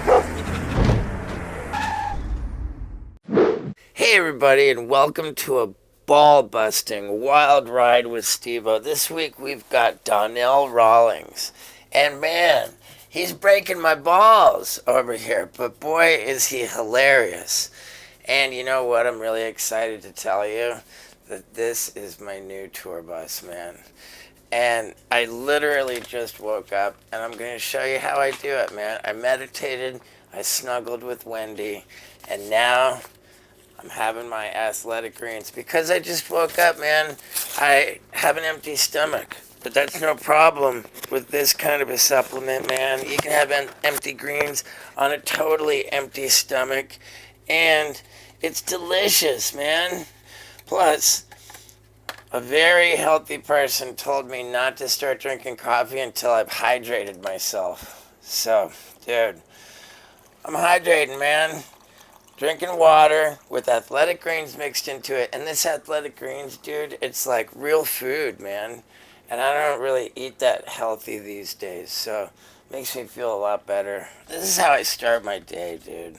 Hey everybody, and welcome to a ball-busting wild ride with Stevo. This week we've got Donnell Rawlings. And man, he's breaking my balls over here, but boy is he hilarious. And you know what, I'm really excited to tell you that this is my new tour bus, man. And I literally just woke up, and I'm going to show you how I do it, man. I meditated, I snuggled with Wendy, and now I'm having my athletic greens. Because I just woke up, man, I have an empty stomach. But that's no problem with this kind of a supplement, man. You can have empty greens on a totally empty stomach, and it's delicious, man. Plus, a very healthy person told me not to start drinking coffee until I've hydrated myself. So, dude, I'm hydrating, man. Drinking water with athletic greens mixed into it. And this athletic greens, dude, it's like real food, man. And I don't really eat that healthy these days, so it makes me feel a lot better. This is how I start my day, dude.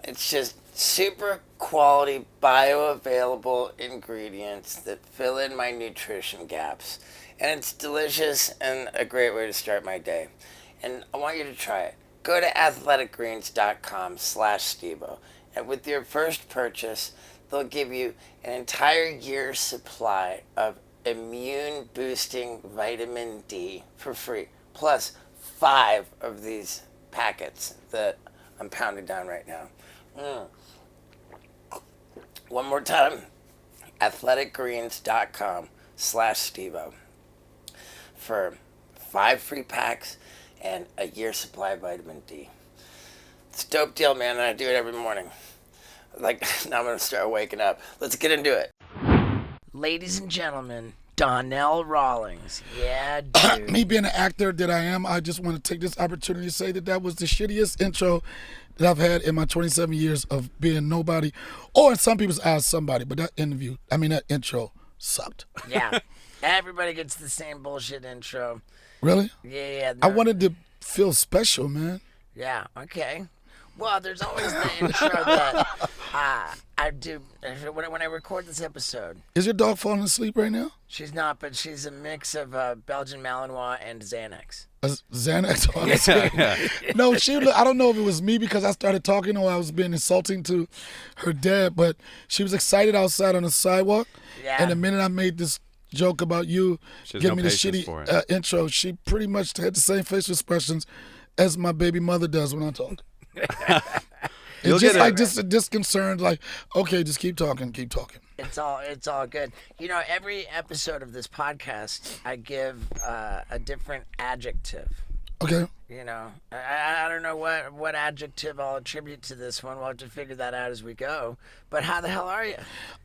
It's just super quality, bioavailable ingredients that fill in my nutrition gaps. And it's delicious and a great way to start my day. And I want you to try it. Go to athleticgreens.com/Stevo. And with your first purchase, they'll give you an entire year's supply of immune-boosting vitamin D for free. Plus 5 of these packets that I'm pounding down right now. One more time, athleticgreens.com/Stevo for 5 free packs and a year's supply of vitamin D. It's a dope deal, man, and I do it every morning. Like, now I'm going to start waking up. Let's get into it. Ladies and gentlemen, Donnell Rawlings. Yeah, dude. Me being an actor that I am, I just want to take this opportunity to say that that was the shittiest intro that I've had in my 27 years of being nobody, or in some people's eyes, somebody. But that intro sucked. Yeah. Everybody gets the same bullshit intro. Really? Yeah. I wanted to feel special, man. Yeah, okay. Well, there's always the intro that I do when I record this episode. Is your dog falling asleep right now? She's not, but she's a mix of Belgian Malinois and Xanax. Xanax? No, I don't know if it was me because I started talking or I was being insulting to her dad, but she was excited outside on the sidewalk. Yeah. And the minute I made this joke about you giving me the shitty intro, she pretty much had the same facial expressions as my baby mother does when I talk. It's just like disconcerted, like, okay, just keep talking. It's all good. You know, every episode of this podcast, I give a different adjective. Okay. You know, I don't know what adjective I'll attribute to this one. We'll have to figure that out as we go. But how the hell are you?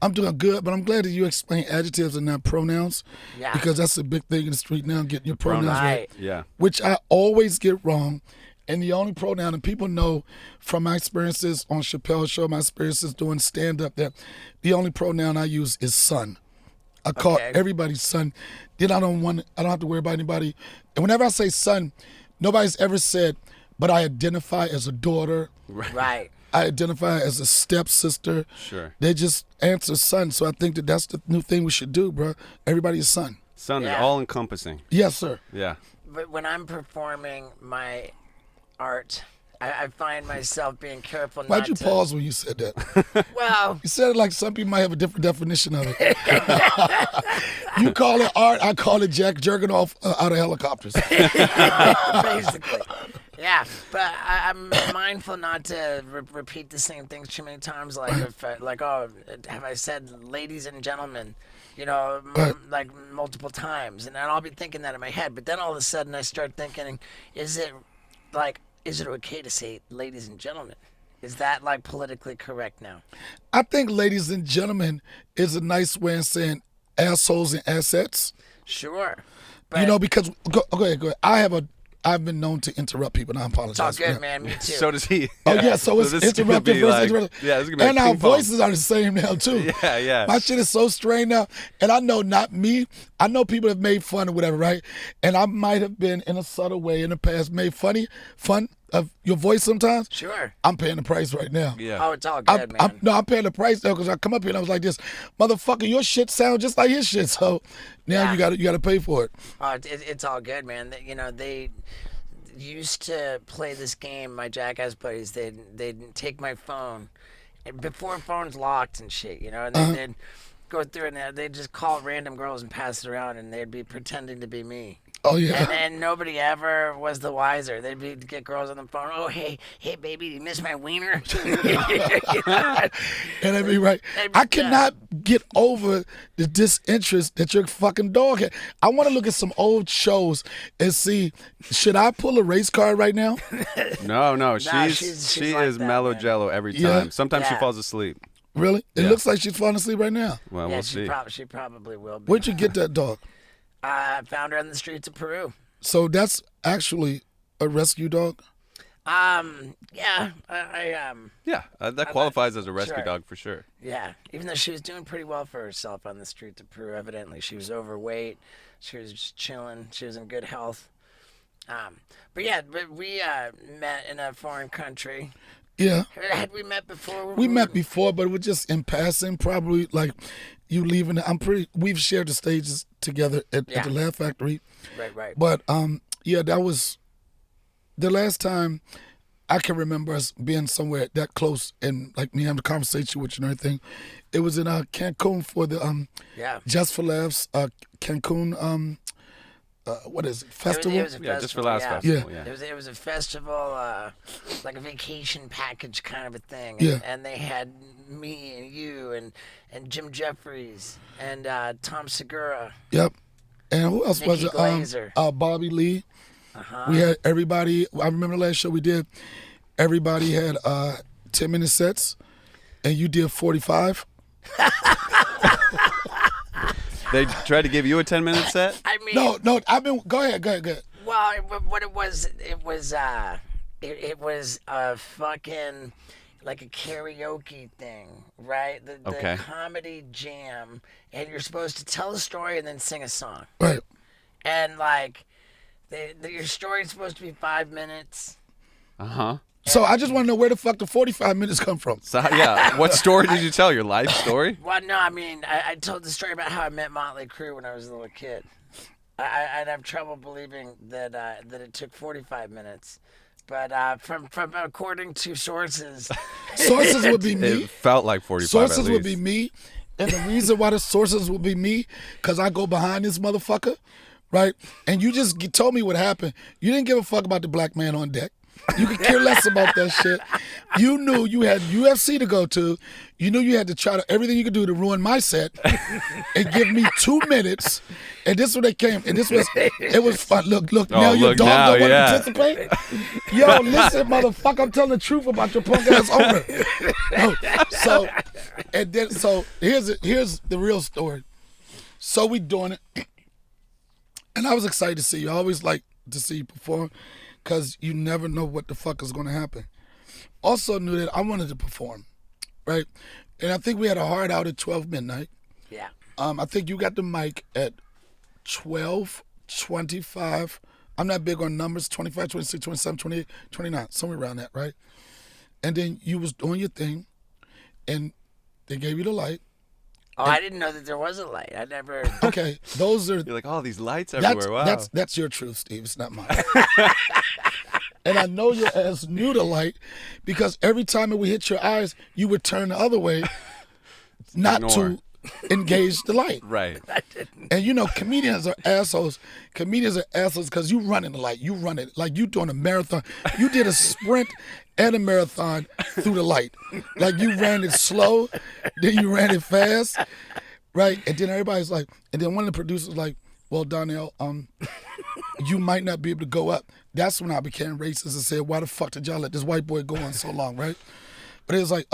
I'm doing good, but I'm glad that you explain adjectives and not pronouns. Yeah. Because that's a big thing in the street now, getting your pronouns right. Yeah. Which I always get wrong. And the only pronoun, and people know from my experiences on Chappelle Show, my experiences doing stand-up, that the only pronoun I use is son. I call everybody son. Then I don't have to worry about anybody. And whenever I say son, nobody's ever said, but I identify as a daughter. Right. I identify as a stepsister. Sure. They just answer son. So I think that that's the new thing we should do, bro. Everybody is son. Son is all-encompassing. Yes, sir. Yeah. But when I'm performing my art, I find myself being careful Why'd you pause when you said that? Well, You said it like some people might have a different definition of it. You call it art, I call it Jack jerking off out of helicopters. basically. Yeah, but I'm mindful not to repeat the same things too many times. Like, have I said ladies and gentlemen? You know, like multiple times. And then I'll be thinking that in my head. But then all of a sudden I start thinking, is it okay to say ladies and gentlemen? Is that like politically correct now? I think ladies and gentlemen is a nice way of saying assholes and assets. Sure. But, You know, because, go ahead. I have I've been known to interrupt people, and I apologize. It's all good, man. Me too. So does he. Oh, yeah, so it's this is gonna interrupted be versus like- interrupted. Yeah, this is gonna be And like our ping pong. voices are the same now, too. Yeah. My shit is so strange now. And I know not me. I know people have made fun or whatever, right? And I might have been, in a subtle way in the past, made fun of your voice sometimes. Sure. I'm paying the price right now. Yeah. Oh, it's all good, man. I'm paying the price now because I come up here and I was like this, motherfucker, your shit sounds just like his shit. So now you got to pay for it. Oh, it's all good, man. They used to play this game. My Jackass buddies, they'd take my phone, and before phones locked and shit, and they'd go through and they'd just call random girls and pass it around, and they'd be pretending to be me. Oh, yeah. And nobody ever was the wiser. They'd get girls on the phone. Oh, hey, baby, you miss my wiener? And I'd be right. I cannot get over the disinterest that your fucking dog had. I want to look at some old shows and see, should I pull a race card right now? No. she's She like is that, mellow man. jello every Yeah. time. Sometimes she Yeah. falls asleep. Really? It Yeah. looks like she's falling asleep right now. Well, Yeah, we'll she see. probably will be. Where'd you get that dog? I found her on the streets of Peru. So that's actually a rescue dog? Yeah, Yeah, that qualifies as a rescue Sure. dog for sure. yeah. Even though she was doing pretty well for herself on the streets of Peru, evidently she was overweight. She was just chilling. She was in good health. But we met in a foreign country. Yeah. Had we met before? We met before, but it was just in passing, probably like you leaving. We've shared the stages together at the Laugh Factory. Right. But that was the last time I can remember us being somewhere that close and like me having a conversation with you and everything. It was in Cancun for the Just for Laughs Cancun what is it, festival? It was a festival. Yeah, just for last yeah. festival. Yeah. It was a festival, like a vacation package kind of a thing. Yeah. And they had me and you and Jim Jeffries and Tom Segura. Yep. And who else was Nikki it? Glazer. Bobby Lee. We had everybody. I remember the last show we did. Everybody had 10-minute sets, and you did 45. They tried to give you a 10-minute set? I mean, No. Go ahead. well, what it was a fucking like a karaoke thing, right? The Okay. comedy jam, and you're supposed to tell a story and then sing a song. Right. And like, your story's supposed to be 5 minutes. Uh-huh. So I just want to know where the fuck the 45 minutes come from. So, yeah, what story did you tell? Your life story? Well, no, I mean, I told the story about how I met Motley Crue when I was a little kid. I'd have trouble believing that it took 45 minutes. But from according to sources, Sources would be me. It felt like 45 Sources at least. would be me. And the reason why the sources would be me, because I go behind this motherfucker, right? And you just told me what happened. You didn't give a fuck about the black man on deck. You could care less about that shit. You knew you had UFC to go to. You knew you had to try to everything you could do to ruin my set and give me 2 minutes. And this is what they came. And it was fun. Look. Now your look dog now, don't want yeah. to participate. Yo, listen, motherfucker. I'm telling the truth about your punk ass owner. So here's the real story. So we doing it, and I was excited to see you. I always like to see you perform, because you never know what the fuck is going to happen. Also knew that I wanted to perform, right? And I think we had a hard out at 12 midnight. yeah, I think you got the mic at 12:25. I'm not big on numbers, 25, 26, 27, 28, 29, somewhere around that, right? And then you was doing your thing, and they gave you the light. Oh, I didn't know that there was a light. I never. Okay, those are You're like, oh, these lights everywhere. Wow. that's your truth, Steve. It's not mine. And I know your ass knew the light, because every time it would hit your eyes, you would turn the other way, not Ignore. to engage the light. Right. And you know, comedians are assholes. Comedians are assholes because you running the light. You run it like you doing a marathon. You did a sprint and a marathon through the light. Like you ran it slow, then you ran it fast, right? And then everybody's like, and then one of the producers was like, well, Donnell, you might not be able to go up. That's when I became racist and said, why the fuck did y'all let this white boy go on so long, right? But it was like,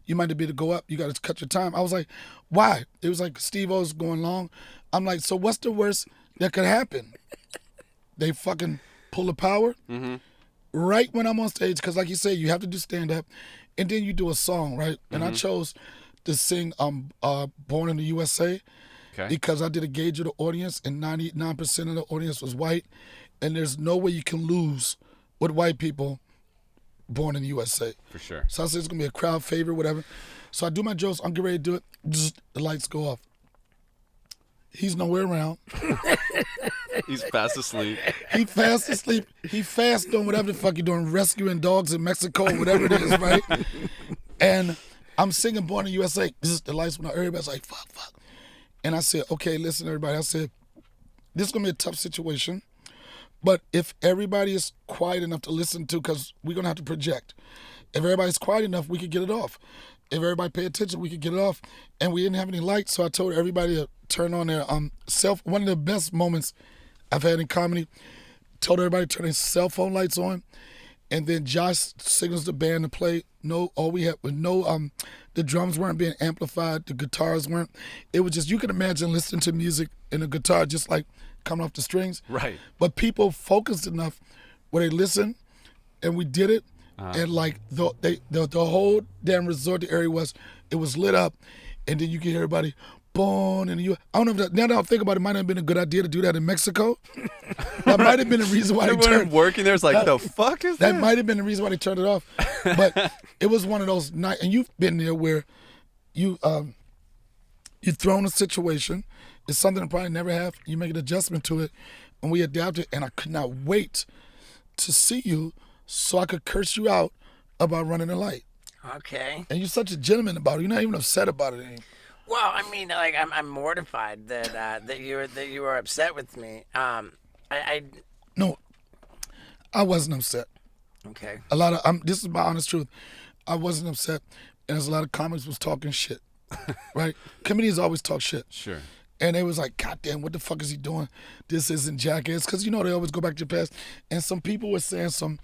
you might not be able to go up. You got to cut your time. I was like, why? It was like, Stevo's going long. I'm like, so what's the worst that could happen? They fucking pull the power. Right when I'm on stage, because like you say, you have to do stand-up, and then you do a song, right? And I chose to sing Born in the USA because I did a gauge of the audience, and 99% of the audience was white, and there's no way you can lose with white people Born in the USA. For sure. So I said it's going to be a crowd favorite, whatever. So I do my jokes. I'm getting ready to do it. The lights go off. He's nowhere around. He's fast asleep. He fast asleep. He fast doing whatever the fuck he doing, rescuing dogs in Mexico, whatever it is, right? And I'm singing Born in the USA. The lights went out. Everybody's like, fuck. And I said, okay, listen, everybody. I said, this is going to be a tough situation. But if everybody is quiet enough to listen to, because we're going to have to project. If everybody's quiet enough, we could get it off. If everybody pay attention, we could get it off. And we didn't have any lights, so I told everybody to turn on their one of the best moments I've had in comedy, told everybody to turn their cell phone lights on. And then Josh signals the band to play. The drums weren't being amplified, the guitars weren't. It was just, you can imagine listening to music and a guitar just like coming off the strings. Right. But people focused enough where they listened, and we did it. And like the whole damn resort area was lit up, and then you can hear everybody born in the U.S. I don't know if that, now that I think about it, might have been a good idea to do that in Mexico. That might have been the reason why they turned working there. It's like, the fuck is that? That might have been the reason why they turned it off. But it was one of those nights, and you've been there where you're thrown in a situation. It's something I probably never have. You make an adjustment to it, and we adapted. And I could not wait to see you, so I could curse you out about running the light. Okay. And you're such a gentleman about it. You're not even upset about it anymore. Well, I mean, like I'm mortified that you were upset with me. No, I wasn't upset. Okay. A lot of this is my honest truth. I wasn't upset, and there's a lot of comics was talking shit, right? Comedians always talk shit. Sure. And they was like, God damn, what the fuck is he doing? This isn't Jackass. Because, they always go back to the past. And some people were saying some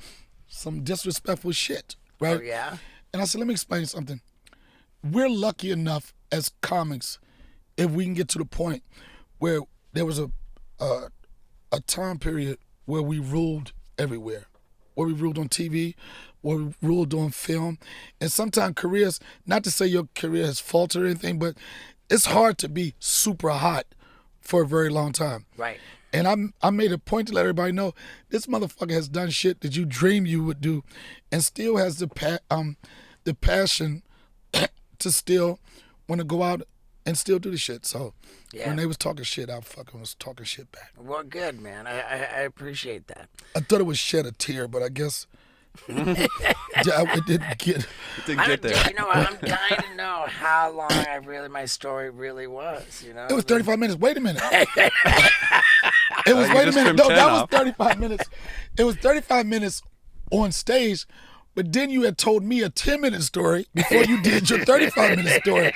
disrespectful shit, right? Oh, yeah? And I said, let me explain something. We're lucky enough as comics if we can get to the point where there was a time period where we ruled everywhere, where we ruled on TV, where we ruled on film. And sometimes careers, not to say your career has faltered or anything, but it's hard to be super hot for a very long time. Right. And I made a point to let everybody know this motherfucker has done shit that you dreamed you would do, and still has the passion to still want to go out and still do the shit. So when they was talking shit, I fucking was talking shit back. Well, good, man. I appreciate that. I thought it would shed a tear, but I guess it didn't get. It didn't get there. I'm dying to know how long my story really was. It was 35 minutes. Wait a minute. It was, wait a just minute. trimmed No, 10 that off. was 35 minutes. It was 35 minutes on stage, but then you had told me a 10-minute story before you did your 35-minute story.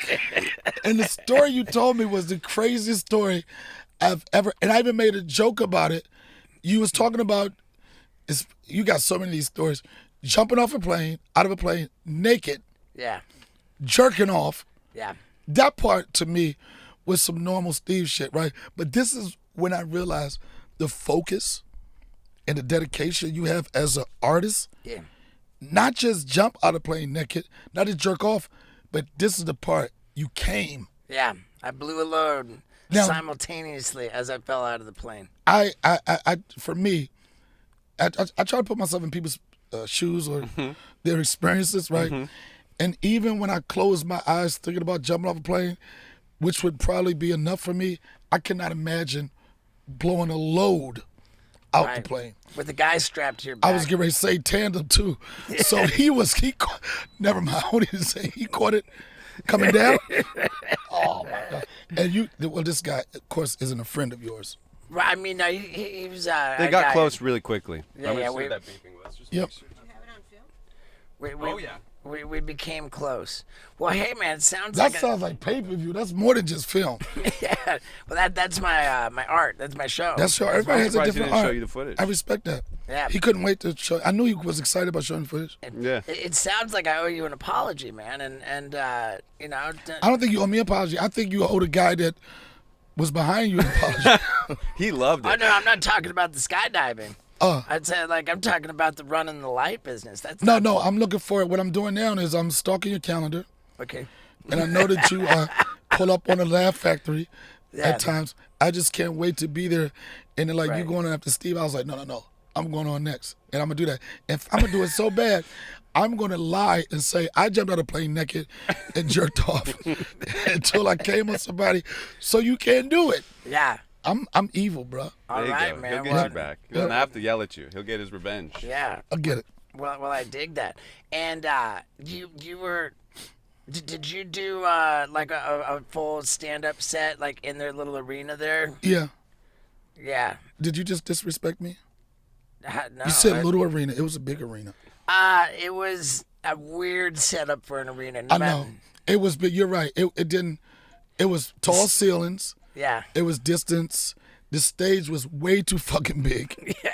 And the story you told me was the craziest story I've ever, and I even made a joke about it. You was talking about, you got so many of these stories, jumping off a plane, out of a plane, naked, Yeah. jerking off. Yeah. That part to me was some normal Steve shit, right? But this is when I realized the focus and the dedication you have as an artist. Yeah. Not just jump out of plane naked, not just jerk off, but this is the part you came. Yeah. I blew a load simultaneously as I fell out of the plane. For me, I try to put myself in people's shoes or their experiences, right? And even when I close my eyes thinking about jumping off a plane, which would probably be enough for me, I cannot imagine blowing a load out the plane. With the guy strapped to your back. I was getting ready to say tandem too. So never mind, what did he say? He caught it coming down? Oh my God. And this guy, of course, isn't a friend of yours. Right, I mean, no, he was They got close really quickly. Yeah, I'm yeah, gonna see what that beeping was. Just Yep. make sure. Did you have it on film? Oh, yeah. We became close. Well, hey, man, it sounds That like sounds like pay-per-view. That's more than just film. yeah. Well, that's my my art. That's my show. That's your, everybody has a surprised he different didn't art. show you the footage. I respect that. Yeah. He couldn't wait to show. I knew he was excited about showing the footage. Yeah. It sounds like I owe you an apology, man, and I don't think you owe me an apology. I think you owe the guy that was behind you an apology. He loved it. Oh no, I'm not talking about the skydiving. I'd say, like, I'm talking about the running the light business. That's No, not no, I'm looking for it. What I'm doing now is I'm stalking your calendar, okay. and I know that you pull up on the Laugh Factory Yeah. at times. I just can't wait to be there. And then, like, you Right. going after Steve, I was like, no. I'm going on next, and I'm going to do that. If I'm going to do it so bad, I'm going to lie and say I jumped out of a plane naked and jerked off until I came on somebody, so you can't do it. Yeah. I'm evil, bro. All There you right, go. man. He'll get Well, you back. He doesn't have to yell at you. He'll get his revenge. Yeah. I get it. Well, I dig that. And you were. Did you do like a full stand-up set like in their little arena there? Yeah. Yeah. Did you just disrespect me? No. You said little arena. It was a big arena. It was a weird setup for an arena. I know. It was big. You're right. It didn't. It was tall ceilings. Yeah. It was distance. The stage was way too fucking big. Yeah.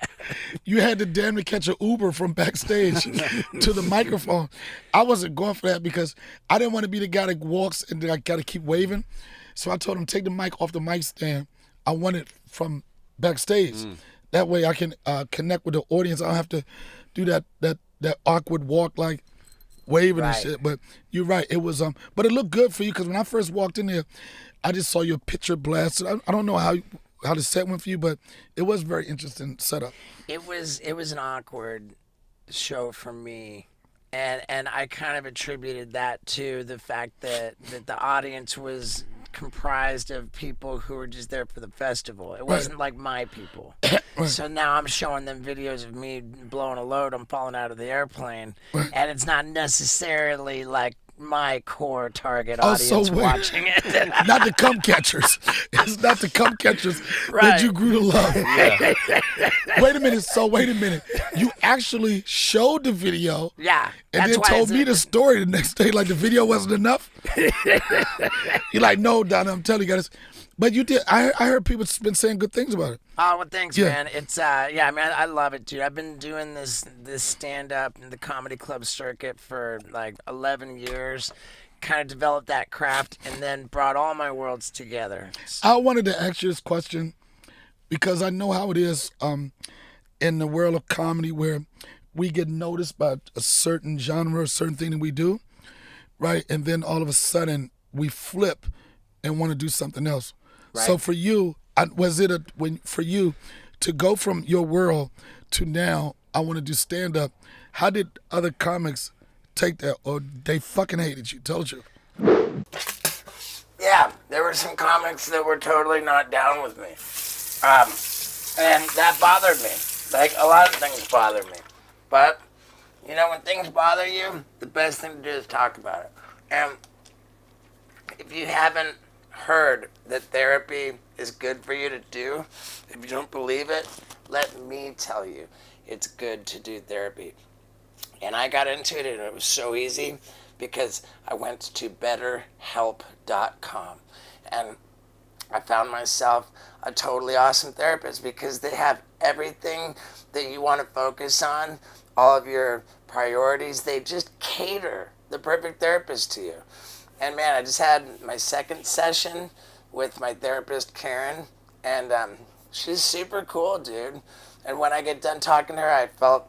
You had to damn near catch an Uber from backstage to the microphone. I wasn't going for that because I didn't want to be the guy that walks and I got to keep waving. So I told him, take the mic off the mic stand. I want it from backstage. That way I can connect with the audience. I don't have to do that awkward walk like waving and Right. shit. But you're right. It was but it looked good for you because when I first walked in there, I just saw your picture blasted. I don't know how the set went for you, but it was very interesting setup. It was an awkward show for me. And I kind of attributed that to the fact that the audience was comprised of people who were just there for the festival. It wasn't like my people. So now I'm showing them videos of me blowing a load. I'm falling out of the airplane. And it's not necessarily like my core target audience watching it. Not the cum catchers. It's not the cum catchers that Right. you grew to love. Wait a minute. So wait a minute. You actually showed the video. Yeah. And that's then why told it's me the story the next day, like the video wasn't enough. You're like, no, Donna, I'm telling you guys. But you did. I heard people been saying good things about it. Oh, well, thanks, Yeah. man. It's yeah, I mean, I love it, dude. I've been doing this stand-up in the comedy club circuit for like 11 years. Kind of developed that craft and then brought all my worlds together. I wanted to ask you this question because I know how it is in the world of comedy where we get noticed by a certain genre, a certain thing that we do, right? And then all of a sudden we flip and want to do something else. Right. So for you, for you to go from your world to now, I want to do stand-up, how did other comics take that, or they fucking hated you? Told you. Yeah, there were some comics that were totally not down with me. And that bothered me. Like, a lot of things bothered me. But, you know, when things bother you, the best thing to do is talk about it. And if you haven't heard that therapy is good for you to do, if you don't believe it, let me tell you, it's good to do therapy. And I got into it, and it was so easy because I went to betterhelp.com. And I found myself a totally awesome therapist because they have everything that you want to focus on, all of your priorities. They just cater the perfect therapist to you. And man, I just had my second session with my therapist, Karen, and she's super cool, dude. And when I get done talking to her, I felt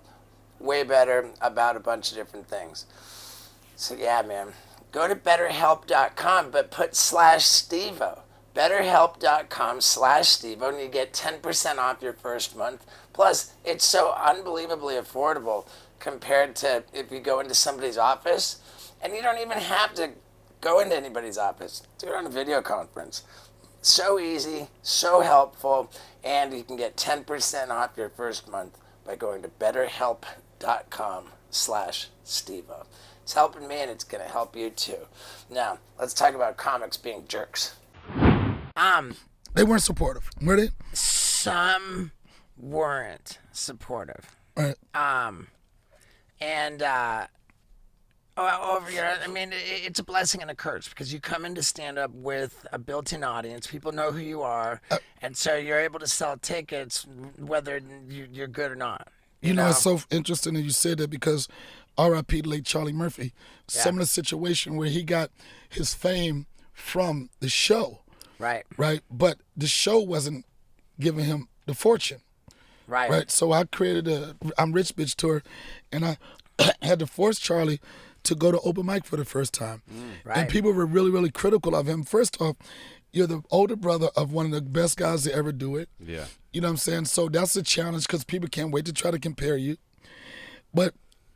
way better about a bunch of different things. So yeah, man, go to betterhelp.com, but put /Stevo. betterhelp.com/Stevo, and you get 10% off your first month. Plus, it's so unbelievably affordable compared to if you go into somebody's office, and you don't even have to go into anybody's office. Do it on a video conference. So easy, so helpful, and you can get 10% off your first month by going to betterhelp.com/Stevo. It's helping me, and it's going to help you too. Now, let's talk about comics being jerks. They weren't supportive, were they? Some weren't supportive. Right. Over here, I mean, it's a blessing and a curse because you come into stand-up with a built-in audience. People know who you are, and so you're able to sell tickets whether you're good or not. You know, it's so interesting that you said that because R.I.P. late Charlie Murphy, similar situation where he got his fame from the show. Right. Right. But the show wasn't giving him the fortune. Right. So I created a I'm Rich Bitch tour, and I had to force Charlie to go to open mic for the first time. Right. And people were really, really critical of him. First off, you're the older brother of one of the best guys to ever do it. Yeah. You know what I'm saying? So that's a challenge because people can't wait to try to compare you. But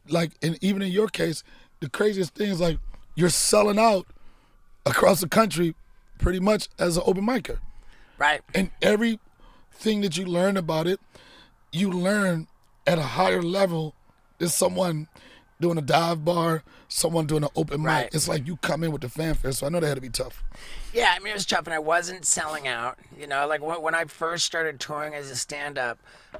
like, and even in your case, the craziest thing is like you're selling out across the country pretty much as an open micer. Right. And everything that you learn about it, you learn at a higher level than someone doing a dive bar, someone doing an open mic. Right. It's like you come in with the fanfare, so I know that had to be tough. Yeah, I mean, it was tough, and I wasn't selling out. You know, like when I first started touring as a stand-up,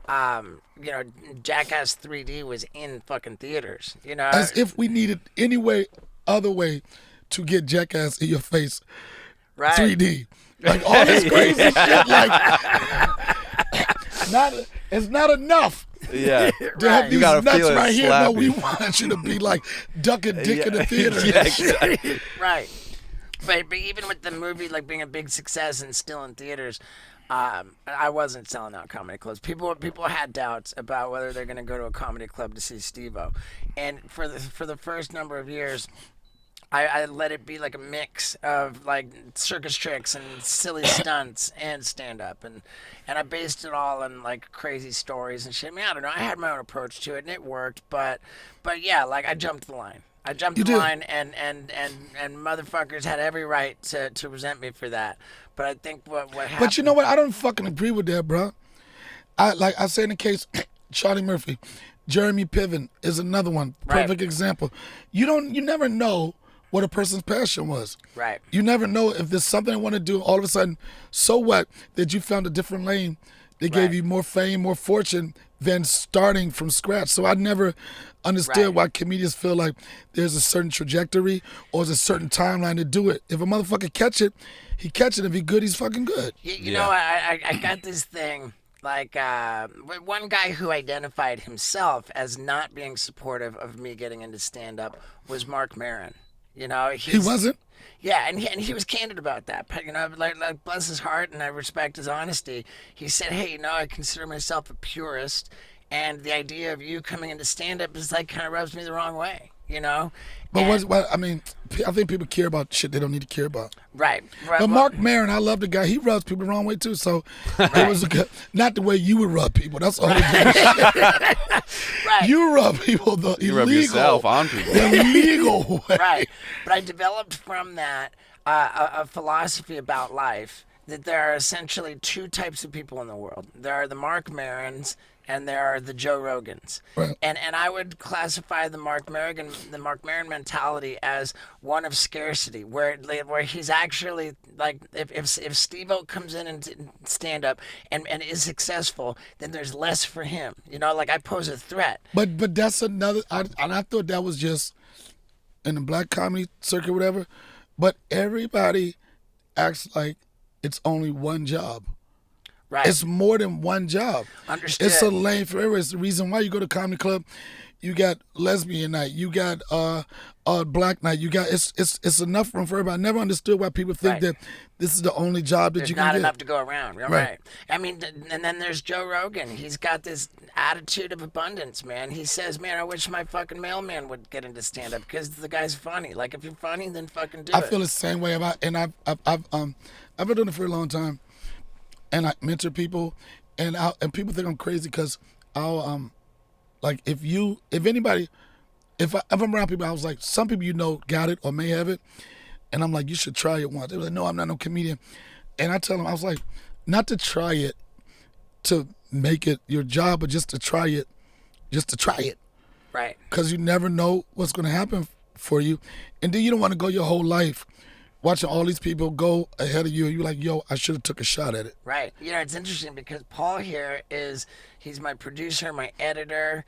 you know, Jackass 3D was in fucking theaters, you know. As if we needed any other way to get Jackass in your face, Right. 3D. Like all this crazy shit, like, it's not enough. Yeah. To have You these gotta nuts feel it right here. No, slappy. we want you to be like ducking dick in the theater. Yeah, exactly. Right. But even with the movie like being a big success and still in theaters, I wasn't selling out comedy clubs. People had doubts about whether they're going to go to a comedy club to see Stevo, and for the first number of years, I let it be like a mix of like circus tricks and silly stunts and stand up, and I based it all on like crazy stories and shit. I mean, I don't know. I had my own approach to it and it worked, but yeah, like I jumped the line. I jumped the line, and motherfuckers had every right to resent me for that. But I think what happened. But you know what? I don't fucking agree with that, bro. I say in the case, Charlie Murphy, Jeremy Piven is another one. Perfect example. You never know what a person's passion was. Right. You never know if there's something they want to do. All of a sudden, so what that you found a different lane that gave you more fame, more fortune than starting from scratch. So I never understood why comedians feel like there's a certain trajectory or there's a certain timeline to do it. If a motherfucker catch it, he catch it. If he good, he's fucking good. You know, I got this thing. Like one guy who identified himself as not being supportive of me getting into stand-up was Mark Maron. You know, He wasn't? Yeah, and he was candid about that. But, you know, like bless his heart, and I respect his honesty. He said, "Hey, you know, I consider myself a purist, and the idea of you coming into stand-up is like kind of rubs me the wrong way." You know. But I think people care about shit they don't need to care about. Right. But Mark Maron, I love the guy. He rubs people the wrong way too. So it was not the way you would rub people. That's all. Right. You rub people the You illegal, rub yourself on people. the illegal way. Right. But I developed from that a philosophy about life that there are essentially two types of people in the world. There are the Mark Marons and there are the Joe Rogans. Right. And I would classify the Mark Maron mentality as one of scarcity, where he's actually like if Stevo comes in and stand up and is successful, then there's less for him. You know, like I pose a threat. But that's another. I thought that was just in the black comedy circuit, whatever. But everybody acts like it's only one job. Right. It's more than one job. Understood. It's a lane for everyone. It's the reason why you go to comedy club. You got lesbian night. You got black night. You got it's enough room for everybody. I never understood why people think that this is the only job that There's you can not get. enough to go around. Right. I mean, and then there's Joe Rogan. He's got this attitude of abundance, man. He says, "Man, I wish my fucking mailman would get into stand up because the guy's funny. Like if you're funny, then fucking do it." I feel the same way about, and I've been doing it for a long time. And I mentor people, and people think I'm crazy because I'll like if I'm around people, I was like, some people you know got it or may have it, and I'm like, you should try it once. They were like, no, I'm not no comedian, and I tell them, I was like, not to try it to make it your job, but just to try it, Right. because you never know what's going to happen for you, and then you don't want to go your whole life watching all these people go ahead of you, and you're like, yo, I should have took a shot at it. Right. You know, it's interesting because Paul here he's my producer, my editor,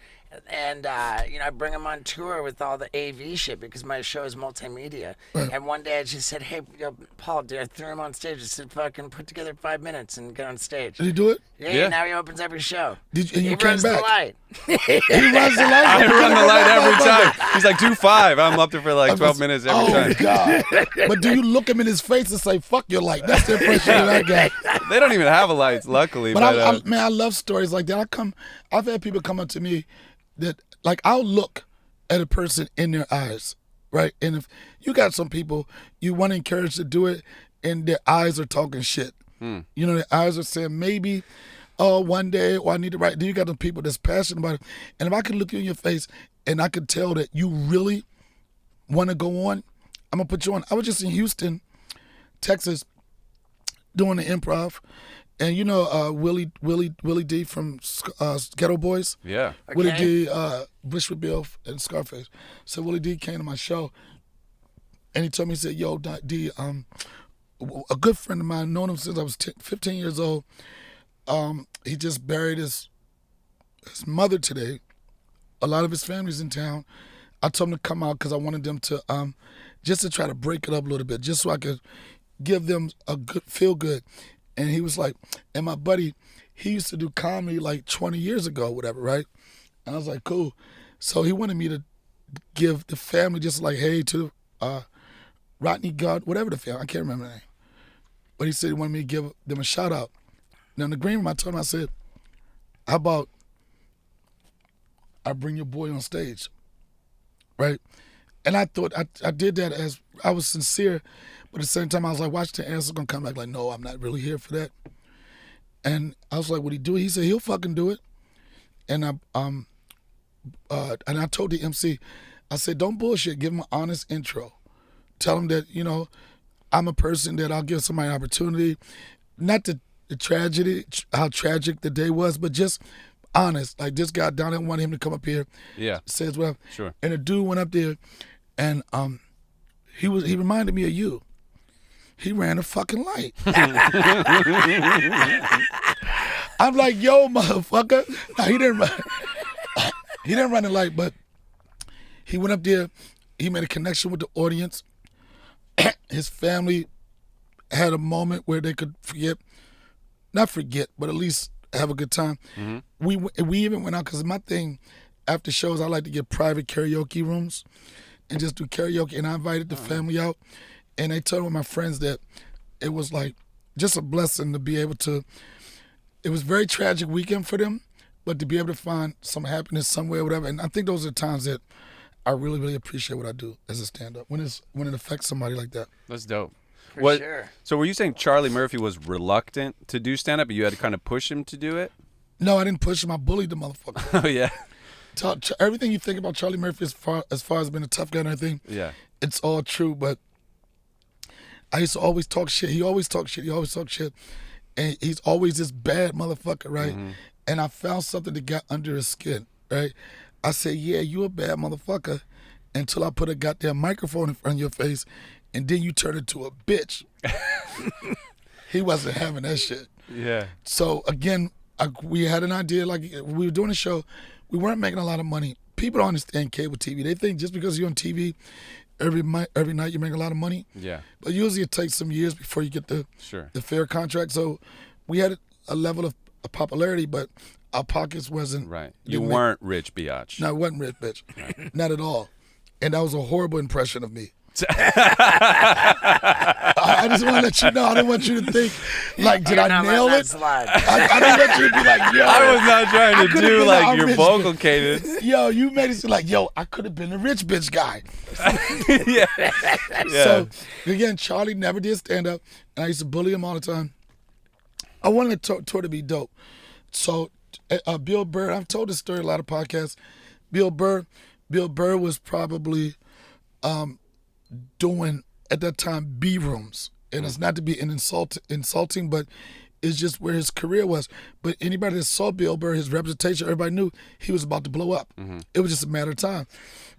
and, you know, I bring him on tour with all the AV shit because my show is multimedia. Right. And one day I just said, hey, yo, Paul, dude, I threw him on stage. I said, fucking put together 5 minutes and get on stage. Did he do it? Yeah. Now he opens every show. And you He came runs back. the light. He runs the light. I run the light every time. He's like, do 5. I'm up there for like 12 minutes every time. Oh, God. But do you look him in his face and say, fuck your light? That's the impression that I got. They don't even have a light, luckily. But I love stories like that. I've had people come up to me that, like, I'll look at a person in their eyes, right? And if you got some people you want to encourage to do it and their eyes are talking shit. You know, their eyes are saying maybe, oh, one day, or I need to write. Then you got the people that's passionate about it. And if I could look you in your face and I could tell that you really want to go on, I'm going to put you on. I was just in Houston, Texas, doing the improv. And you know Willie D from Ghetto Boys? Yeah. Okay. Willie D, Bushwick Bill, and Scarface. So Willie D came to my show, and he told me, he said, yo, D, a good friend of mine, known him since I was 15 years old. He just buried his mother today. A lot of his family's in town. I told him to come out because I wanted them to, just to try to break it up a little bit, just so I could give them a good, feel good. And he was like, and my buddy, he used to do comedy like 20 years ago or whatever, right? And I was like, cool. So he wanted me to give the family just like, hey, to Rodney God, whatever the family, I can't remember the name. But he said he wanted me to give them a shout out. Now in the green room, I told him, I said, how about I bring your boy on stage, right? And I thought, I did that as, I was sincere, but at the same time, I was like, watch the answer gonna come back like, no, I'm not really here for that. And I was like, would he do it? He said, he'll fucking do it. And I told the MC, I said, don't bullshit, give him an honest intro. Tell him that, you know, I'm a person that I'll give somebody an opportunity, not the tragedy, how tragic the day was, but just honest. Like this guy, Donnell, wanted him to come up here. Yeah. Says, well, Sure. And the dude went up there and he reminded me of you. He ran a fucking light. I'm like, yo, motherfucker. No, he didn't run. He didn't run the light, but he went up there. He made a connection with the audience. His family had a moment where they could not forget, but at least have a good time. Mm-hmm. We even went out, because my thing after shows, I like to get private karaoke rooms and just do karaoke. And I invited the family out, and they told my friends that it was like just a blessing to be able to, it was a very tragic weekend for them, but to be able to find some happiness somewhere or whatever. And I think those are times that I really, really appreciate what I do as a stand-up, when it affects somebody like that. That's dope. For sure. So were you saying Charlie Murphy was reluctant to do stand-up, but you had to kind of push him to do it? No, I didn't push him. I bullied the motherfucker. Oh, yeah. Everything you think about Charlie Murphy as far as being a tough guy and everything, Yeah. it's all true. But I used to always talk shit. He always talked shit. And he's always this bad motherfucker, right? Mm-hmm. And I found something that got under his skin, right? I said, yeah, you a bad motherfucker until I put a goddamn microphone in front of your face, and then you turn into a bitch. He wasn't having that shit. Yeah. So again, we had an idea, like we were doing a show, we weren't making a lot of money. People don't understand cable TV. They think just because you're on TV every night you make a lot of money. Yeah. But usually it takes some years before you get the fair contract. So we had a level of popularity, but our pockets wasn't. Right. You weren't rich, biatch. No, I wasn't rich, bitch. Right. Not at all. And that was a horrible impression of me. I just want to let you know. I don't want you to think, like, did I nail it? I don't want you to be like, yo. I was not trying to do like your vocal cadence. Yo, you made it seem like, yo, I could have been a rich bitch guy. Yeah. So, again, Charlie never did stand up, and I used to bully him all the time. I wanted the tour to be dope. So, Bill Burr, I've told this story in a lot of podcasts. Bill Burr was probably doing at that time B rooms, and it's not to be insulting, but it's just where his career was. But anybody that saw Bill Burr, his representation, everybody knew he was about to blow up. Mm-hmm. It was just a matter of time.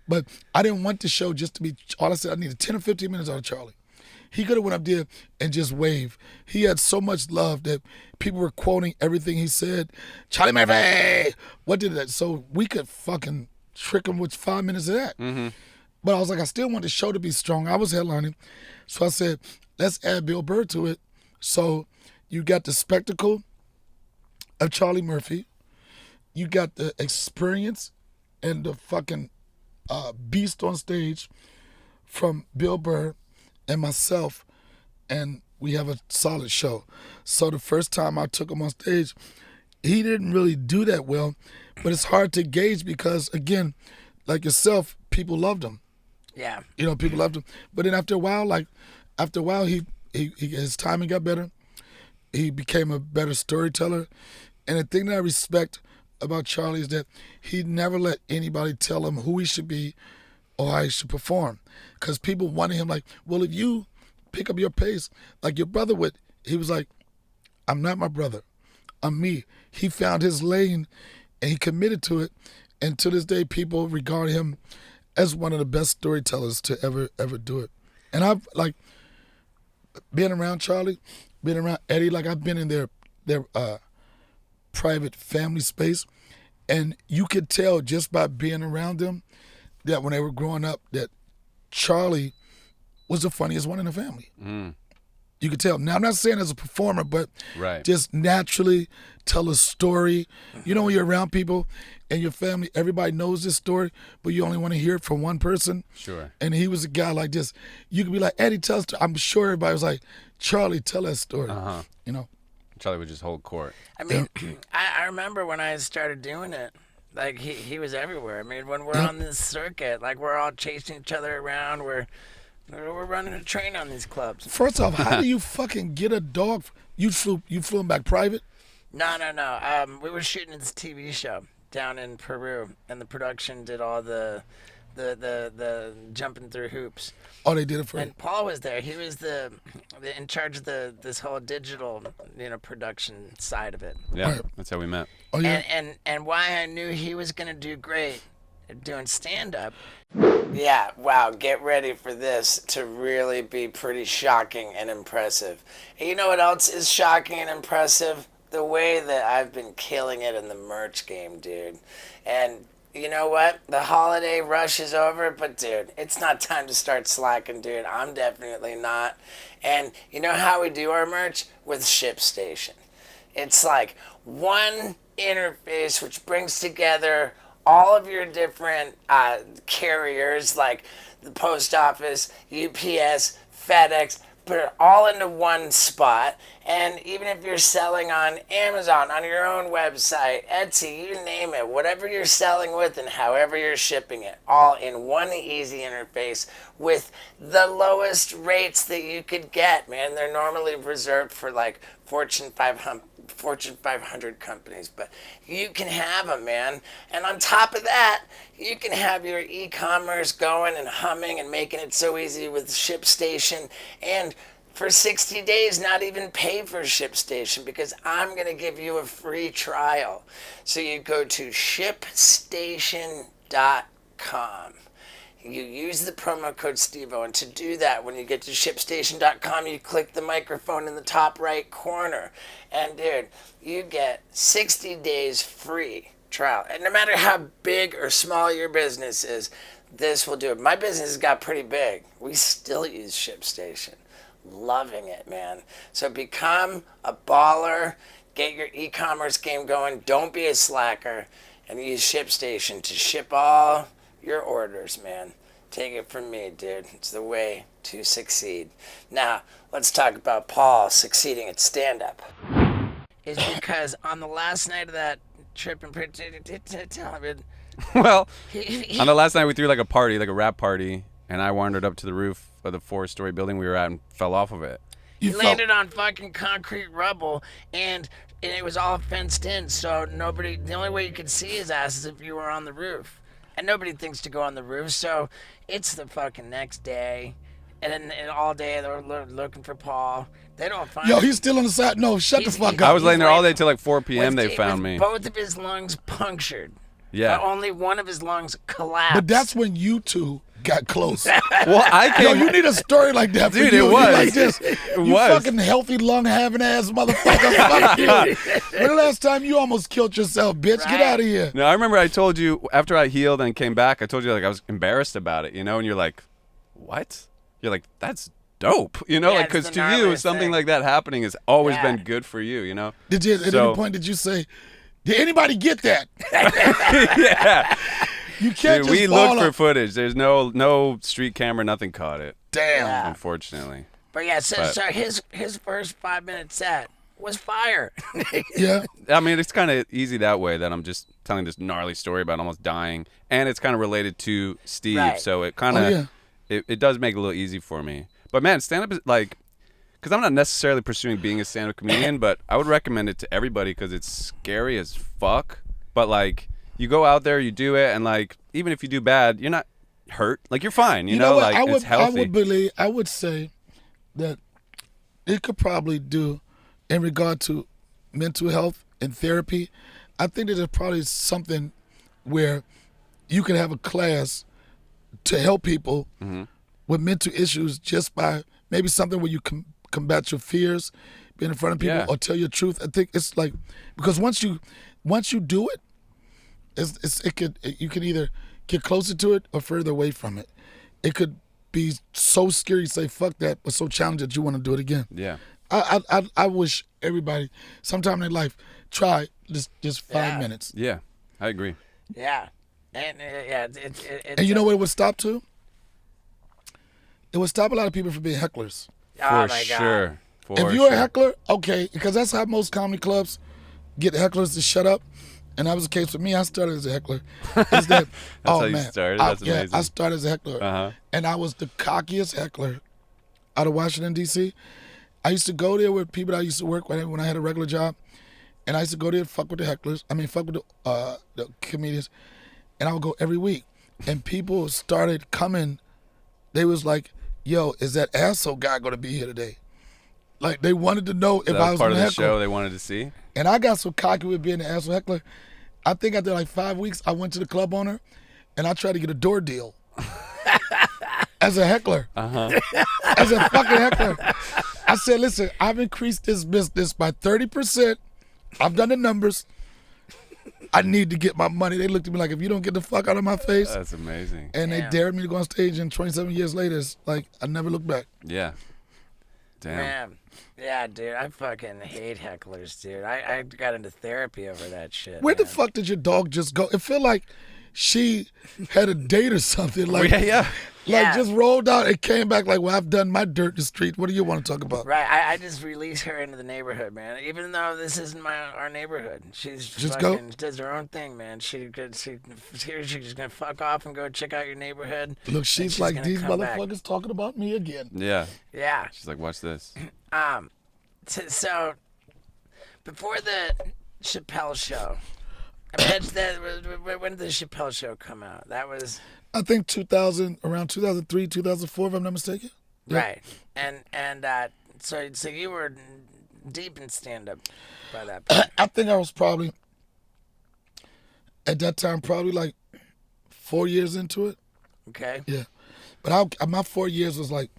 But I didn't want the show just to be. All I said, I needed 10 or 15 minutes out of Charlie. He could have went up there and just waved. He had so much love that people were quoting everything he said. Charlie Murphy, what did that? So we could fucking trick him with 5 minutes of that. Mm-hmm. But I was like, I still want the show to be strong. I was headlining. So I said, let's add Bill Burr to it. So you got the spectacle of Charlie Murphy. You got the experience and the fucking beast on stage from Bill Burr and myself, and we have a solid show. So the first time I took him on stage, he didn't really do that well, but it's hard to gauge because, again, like yourself, people loved him. Yeah. You know, people loved him. But then after a while, he his timing got better. He became a better storyteller. And the thing that I respect about Charlie is that he never let anybody tell him who he should be or how he should perform. Because people wanted him like, well, if you pick up your pace like your brother would, he was like, I'm not my brother. I'm me. He found his lane and he committed to it. And to this day, people regard him as one of the best storytellers to ever do it. And I've, like, been around Charlie, been around Eddie, like I've been in their private family space, and you could tell just by being around them that when they were growing up that Charlie was the funniest one in the family. You could tell. Now, I'm not saying as a performer, but just naturally tell a story. You know, when you're around people and your family, everybody knows this story, but you only want to hear it from one person. Sure. And he was a guy like this. You could be like, Eddie, tell us. I'm sure everybody was like, Charlie, tell that story. You know? Charlie would just hold court. I mean, I remember when I started doing it, like he was everywhere. I mean, when we're on this circuit, like we're all chasing each other around, we're running a train on these clubs. First off, how do you fucking get a dog? You flew him back private? No. We were shooting this TV show down in Peru, and the production did all the jumping through hoops. Oh, they did it for you. And Paul was there. He was the in charge of this whole digital, production side of it. Yeah, that's how we met. Oh, yeah. And why I knew he was gonna do great at doing stand-up. Yeah, wow, get ready for this to really be pretty shocking and impressive. And you know what else is shocking and impressive? The way that I've been killing it in the merch game, dude. And you know what? The holiday rush is over, but dude, it's not time to start slacking, dude. I'm definitely not. And you know how we do our merch? With ShipStation. It's like one interface which brings together all of your different carriers, like the post office, UPS, FedEx, put it all into one spot. And even if you're selling on Amazon, on your own website, Etsy, you name it, whatever you're selling with and however you're shipping it, all in one easy interface with the lowest rates that you could get, man. They're normally reserved for like Fortune 500 companies, but you can have them, man. And on top of that, you can have your e-commerce going and humming and making it so easy with ShipStation. And for 60 days, not even pay for ShipStation, because I'm going to give you a free trial. So you go to ShipStation.com. You use the promo code Stevo, and to do that, when you get to ShipStation.com, you click the microphone in the top right corner. And dude, you get 60 days free trial. And no matter how big or small your business is, this will do it. My business got pretty big. We still use ShipStation. Loving it, man. So become a baller, get your e-commerce game going, don't be a slacker, and use ShipStation to ship all your orders, man. Take it from me, dude. It's the way to succeed. Now, let's talk about Paul succeeding at stand-up. Is because on the last night of that trip in Well, on the last night we threw like a party, like a rap party, and I wandered up to the roof of the 4-story building we were at and fell off of it. He landed on fucking concrete rubble, and it was all fenced in, so the only way you could see his ass is if you were on the roof. And nobody thinks to go on the roof, so it's the fucking next day, and all day they're looking for Paul. They don't find him. He's still on the side. No, shut the fuck up. I was laying there all day till like 4 p.m. They found me. Both of his lungs punctured. Yeah. But only one of his lungs collapsed. But that's when you two got close. Well, I came. You need a story like that, dude. For you. It was like this. You fucking healthy lung having ass motherfucker. Fuck you. When the last time you almost killed yourself, bitch? Get out of here. No, I remember I told you after I healed and came back. I told you like I was embarrassed about it, and you're like, "What?" You're like, "That's dope," like because to you something like that happening has always been good for you, Did you at any point did you say, did anybody get that? Yeah. You can't Dude, just we fall looked for off. footage. There's no street camera. Nothing caught it. Damn. Yeah. Unfortunately. But yeah, so, But- so his first 5-minute set was fire. Yeah. I mean, it's kind of easy that way that I'm just telling this gnarly story about almost dying, and it's kind of related to Steve, Right. so it kind of Oh, yeah. it does make it a little easy for me. But man, stand-up is like, because I'm not necessarily pursuing being a stand-up comedian, but I would recommend it to everybody because it's scary as fuck. But like, you go out there, you do it, and like, even if you do bad, you're not hurt. Like, you're fine. You know, what? like it's healthy. I would say that it could probably do in regard to mental health and therapy. I think that there's probably something where you can have a class to help people with mental issues just by maybe something where you combat your fears, being in front of people, Yeah. or tell your truth. I think it's like, because once you do it, you can either get closer to it or further away from it. It could be so scary, say fuck that, but so challenging that you want to do it again. Yeah. I wish everybody sometime in their life try just 5 Yeah. minutes. Yeah, I agree. Yeah. And yeah, it's And you know what it would stop to? It would stop a lot of people from being hecklers. Oh For my God. sure. For If you're sure. a heckler, okay, because that's how most comedy clubs get hecklers to shut up. And that was the case with me. I started as a heckler. Is that, how you started? That's yeah, amazing. I started as a heckler. Uh-huh. And I was the cockiest heckler out of Washington, D.C. I used to go there with people that I used to work with when I had a regular job. And I used to go there and fuck with the hecklers. I mean, fuck with the comedians. And I would go every week. And people started coming. They was like, yo, is that asshole guy going to be here today? Like, they wanted to know if That I was was part going of to the heckle. show they wanted to see. And I got so cocky with being an asshole heckler. I think after like 5 weeks, I went to the club owner and I tried to get a door deal. As a heckler. As a fucking heckler. I said, listen, I've increased this business by 30%. I've done the numbers. I need to get my money. They looked at me like, if you don't get the fuck out of my face. That's amazing. And they Damn. dared me to go on stage, and 27 years later, it's like, I never looked back. Yeah. Damn. Man. Yeah, dude, I fucking hate hecklers, dude. I got into therapy over that shit. Where the man. fuck did your dog just go? It feel like she had a date or something. Like, Yeah. Yeah. just rolled out and came back like, well, I've done my dirt in the street. What do you want to talk about? Right, I just release her into the neighborhood, man. Even though this isn't our neighborhood, she's Just fucking does her own thing, man. She's just gonna fuck off and go check out your neighborhood. Look, and she's like, gonna these come back. motherfuckers talking about me again. Yeah. Yeah. She's like, watch this. So before the Chappelle Show, I mean, when did the Chappelle Show come out? That was I think around 2003, 2004, if I'm not mistaken. Yeah. right, and so you were deep in stand-up by that point. I think I was probably, at that time, probably like 4 years into it. Okay. Yeah. But my 4 years was like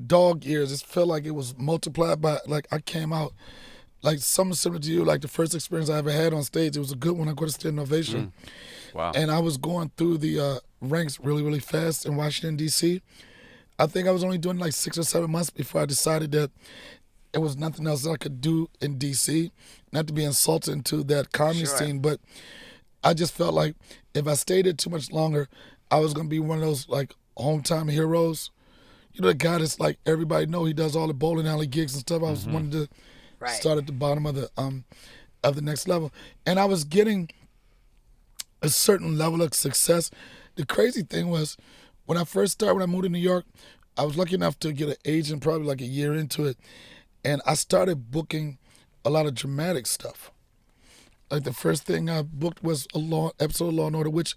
dog years. It felt like it was multiplied by, like, I came out, like, something similar to you, like the first experience I ever had on stage. It was a good one. I got a standing ovation. Wow. And I was going through the ranks really, really fast in Washington, D.C. I think I was only doing like 6 or 7 months before I decided that it was nothing else that I could do in D.C. Not to be insulting to that comedy Sure. scene, but I just felt like if I stayed there too much longer, I was going to be one of those like hometown heroes. You know, the guy that's like everybody know he does all the bowling alley gigs and stuff. I was wanted to Right. start at the bottom of the next level. And I was getting a certain level of success. The crazy thing was, when I moved to New York, I was lucky enough to get an agent probably like a year into it. And I started booking a lot of dramatic stuff. Like the first thing I booked was episode of Law & Order, which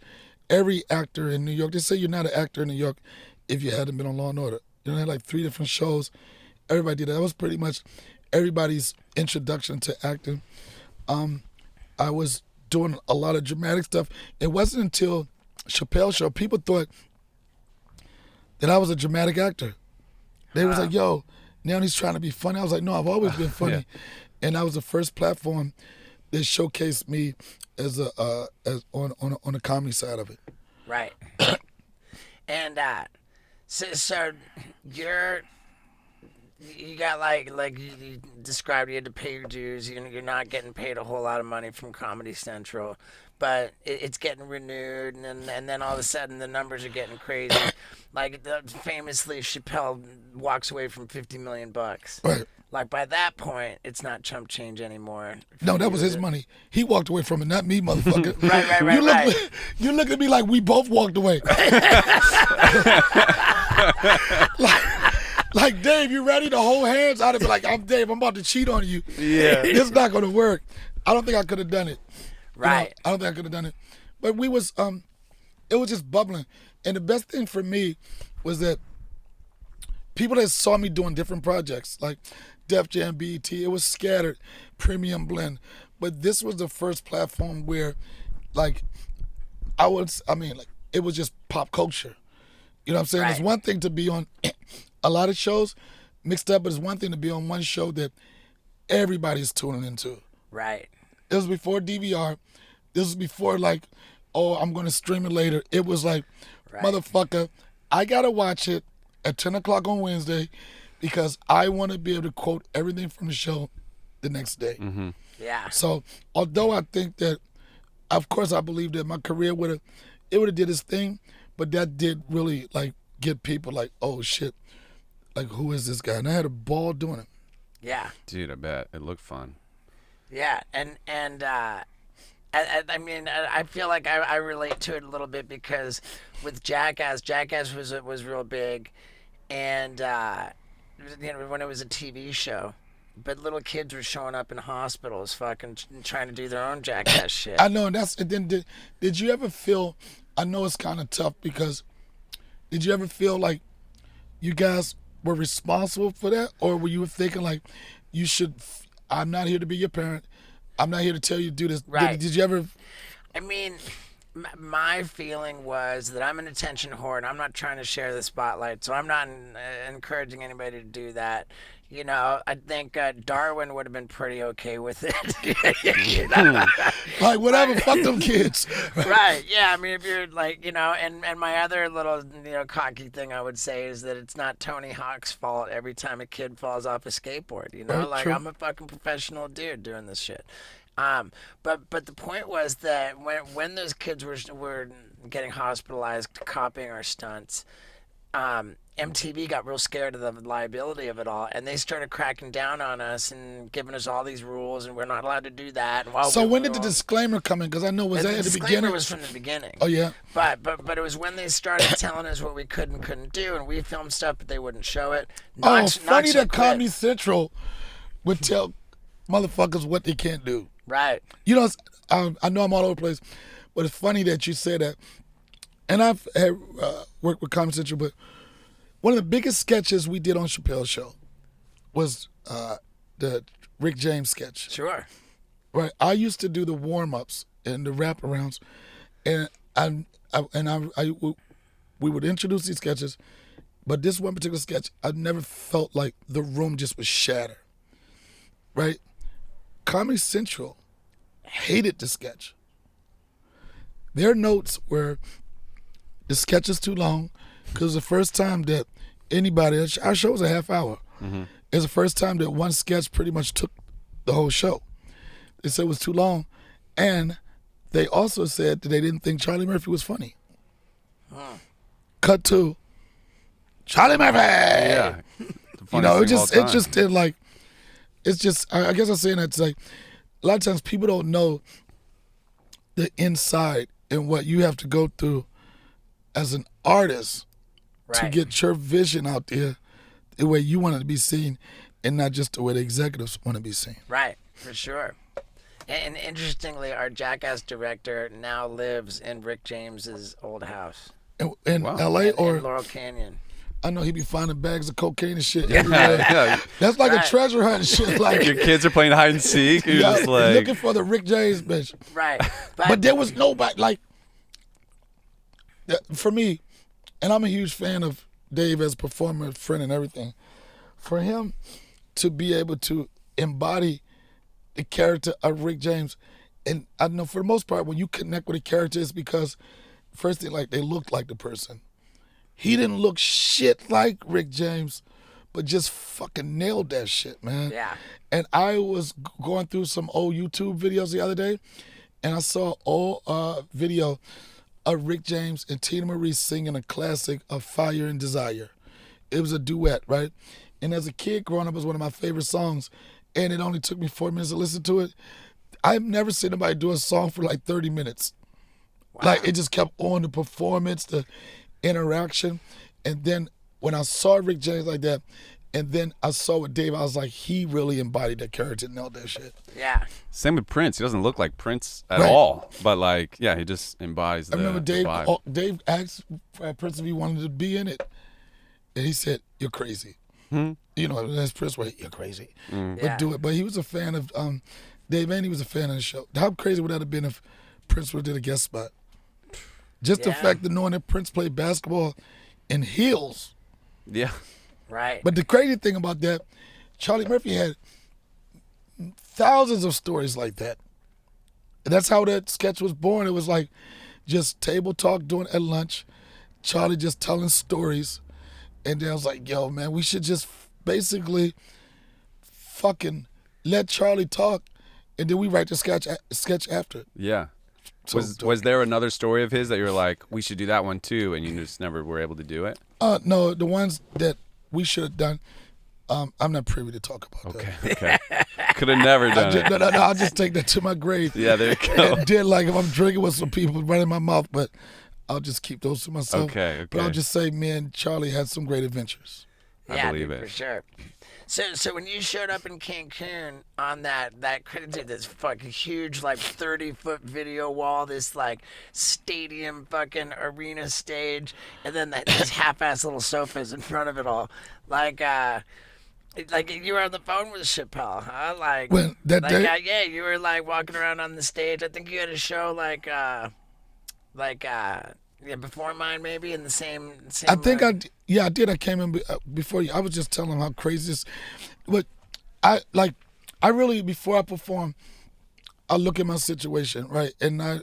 every actor in New York, they say you're not an actor in New York if you hadn't been on Law & Order. You know, they had like 3 different shows. Everybody did that. That was pretty much everybody's introduction to acting. I was doing a lot of dramatic stuff. It wasn't until Chappelle Show, people thought that I was a dramatic actor. They was like, yo, now he's trying to be funny. I was like, no, I've always been funny. Yeah. And that was the first platform that showcased me as on the comedy side of it. Right. And so you got like you described, you had to pay your dues. You're not getting paid a whole lot of money from Comedy Central, but it's getting renewed, and then all of a sudden the numbers are getting crazy. Like famously, Chappelle walks away from $50 million. Right. Like by that point, it's not chump change anymore. No, that was his money. He walked away from it, not me, motherfucker. Right. You look at me like we both walked away. like Dave, you ready to hold hands? I'd be like, I'm Dave, I'm about to cheat on you. Yeah. This not gonna work. I don't think I could have done it. Right. I don't think I could have done it. But it was just bubbling. And the best thing for me was that people that saw me doing different projects, like Def Jam, BET, it was scattered, Premium Blend. But this was the first platform where, like, it was just pop culture. You know what I'm saying? Right. It's one thing to be on a lot of shows mixed up, but it's one thing to be on one show that everybody's tuning into. Right. It was before DVR. This was before, like, oh, I'm going to stream it later. It was like, motherfucker, I got to watch it at 10 o'clock on Wednesday because I want to be able to quote everything from the show the next day. Mm-hmm. Yeah. So although I think that, of course I believe that my career would have did its thing, but that did really, like, get people like, oh, shit, like, who is this guy? And I had a ball doing it. Yeah. Dude, I bet. It looked fun. Yeah, and I mean, I feel like I relate to it a little bit because with Jackass was real big, and when it was a TV show, but little kids were showing up in hospitals, fucking trying to do their own Jackass shit. I know, and then did you ever feel? I know it's kind of tough because did you ever feel like you guys were responsible for that, or were you thinking like you should? I'm not here to be your parent. I'm not here to tell you to do this. Right. Did you ever? I mean, my feeling was that I'm an attention whore, and I'm not trying to share the spotlight, so I'm not encouraging anybody to do that. You know, I think Darwin would have been pretty okay with it. You know? Like, whatever, fuck them kids. Right, yeah, I mean, if you're like, you know, and my other little, you know, cocky thing I would say is that it's not Tony Hawk's fault every time a kid falls off a skateboard, you know? Right, like, true. I'm a fucking professional dude doing this shit. But the point was that when those kids were getting hospitalized, copying our stunts, MTV got real scared of the liability of it all, and they started cracking down on us and giving us all these rules, and we're not allowed to do that. And So when did the disclaimer come in? Because I know was that at the disclaimer beginning? was from the beginning. Oh yeah. But it was when they started telling us what we could and couldn't do, and we filmed stuff, but they wouldn't show it. Funny that Comedy Central would tell motherfuckers what they can't do. Right. You know, I know I'm all over the place, but it's funny that you say that. And I've had, worked with Comedy Central, but one of the biggest sketches we did on Chappelle Show was the Rick James sketch. Sure. Right. I used to do the warm-ups and the wraparounds, and we would introduce these sketches, but this one particular sketch, I never felt like the room just was shattered. Right. Comedy Central hated the sketch. Their notes were, the sketch is too long, because the first time that anybody, our show was a half hour. Mm-hmm. It's the first time that one sketch pretty much took the whole show. They said it was too long, and they also said that they didn't think Charlie Murphy was funny. Cut to Charlie Murphy. Yeah. You know, it just did like. It's just, I guess I'm saying that, it's like, a lot of times people don't know the inside and what you have to go through as an artist to get your vision out there the way you want it to be seen and not just the way the executives want to be seen. Right, for sure. And interestingly, our Jackass director now lives in Rick James's old house. In L.A. or? In Laurel Canyon. I know he be finding bags of cocaine and shit everywhere. Yeah. That's like a treasure hunt and shit. Like, your kids are playing hide and seek. You're just like looking for the Rick James bitch. Right. But there was nobody, like, for me, and I'm a huge fan of Dave as a performer, friend, and everything. For him to be able to embody the character of Rick James, and I know for the most part, when you connect with a character, it's because first thing, like, they look like the person. He didn't look shit like Rick James, but just fucking nailed that shit, man. Yeah. And I was going through some old YouTube videos the other day, and I saw an old video of Rick James and Tina Marie singing a classic of Fire and Desire. It was a duet, right? And as a kid growing up, it was one of my favorite songs, and it only took me 4 minutes to listen to it. I've never seen anybody do a song for like 30 minutes. Wow. Like, it just kept on, the performance, the interaction. And then when I saw Rick James like that, and then I saw with Dave, I was like, he really embodied that character and nailed that shit. Yeah. Same with Prince. He doesn't look like Prince at all. But, like, yeah, he just embodies the vibe. I remember Dave asked Prince if he wanted to be in it. And he said, "You're crazy." You know, that's Prince way, "You're crazy." But do it. But he was a fan of Dave, and he was a fan of the show. How crazy would that have been if Prince would have did a guest spot? Just the fact of knowing that Prince played basketball in heels. Yeah. Right. But the crazy thing about that, Charlie Murphy had thousands of stories like that. And that's how that sketch was born. It was like just table talk doing at lunch, Charlie just telling stories. And then I was like, yo, man, we should just basically fucking let Charlie talk, and then we write the sketch after. Yeah. So was there another story of his that you were like, we should do that one too, and you just never were able to do it? No, the ones that we should have done, I'm not privy to talk about that. Okay. Could have never done it. No, I'll just take that to my grave. Yeah, there you go. And then, like, if I'm drinking with some people, running my mouth, but I'll just keep those to myself. Okay. But I'll just say, me and Charlie had some great adventures. I believe dude, it. For sure. So when you showed up in Cancun on that crazy, this fucking huge, like, 30-foot video wall, this, like, stadium fucking arena stage, and then these half-ass little sofas in front of it all, like you were on the phone with Chappelle, huh? Like, when that day? Yeah, you were, like, walking around on the stage. I think you had a show, before mine, maybe in the same. I think I did. I came in before you. I was just telling him how crazy this. But I really, before I perform, I look at my situation, right, and I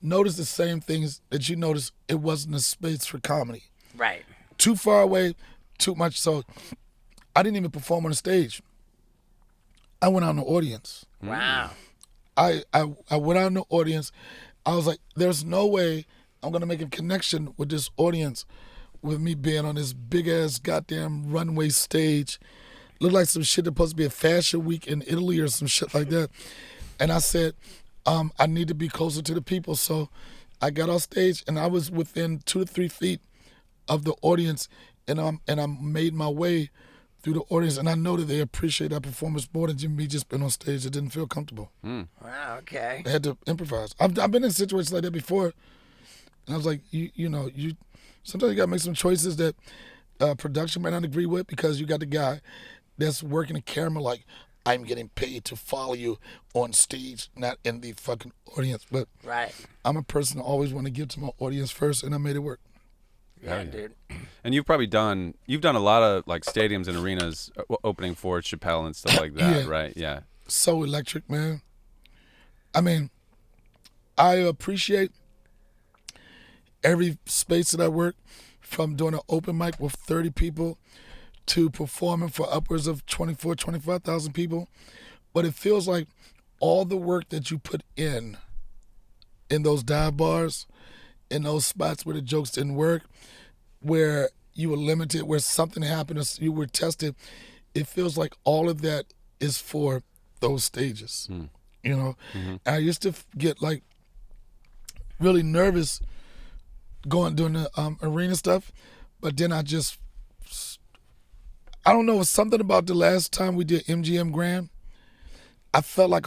notice the same things that you notice. It wasn't a space for comedy. Right. Too far away, too much. So I didn't even perform on the stage. I went out in the audience. Wow. I went out in the audience. I was like, there's no way I'm going to make a connection with this audience with me being on this big-ass goddamn runway stage. Looked like some shit that's supposed to be a fashion week in Italy or some shit like that. And I said, I need to be closer to the people. So I got off stage, and I was within 2 to 3 feet of the audience, and I made my way through the audience, and I know that they appreciate that performance more than me just being on stage that didn't feel comfortable. Wow, okay. I had to improvise. I've been in situations like that before, and I was like, you know, sometimes you got to make some choices that production might not agree with, because you got the guy that's working the camera like, I'm getting paid to follow you on stage, not in the fucking audience. But right. I'm a person that always want to give to my audience first, and I made it work. Yeah, dude. And you've done a lot of like stadiums and arenas opening for Chappelle and stuff like that, right? Yeah. So electric, man. I mean, I appreciate every space that I work, from doing an open mic with 30 people to performing for upwards of 24,000, 25,000 people. But it feels like all the work that you put in those dive bars, in those spots where the jokes didn't work, where you were limited, where something happened, or you were tested, it feels like all of that is for those stages, you know? Mm-hmm. I used to get like really nervous doing the arena stuff, but then I don't know, it was something about the last time we did MGM Grand. I felt like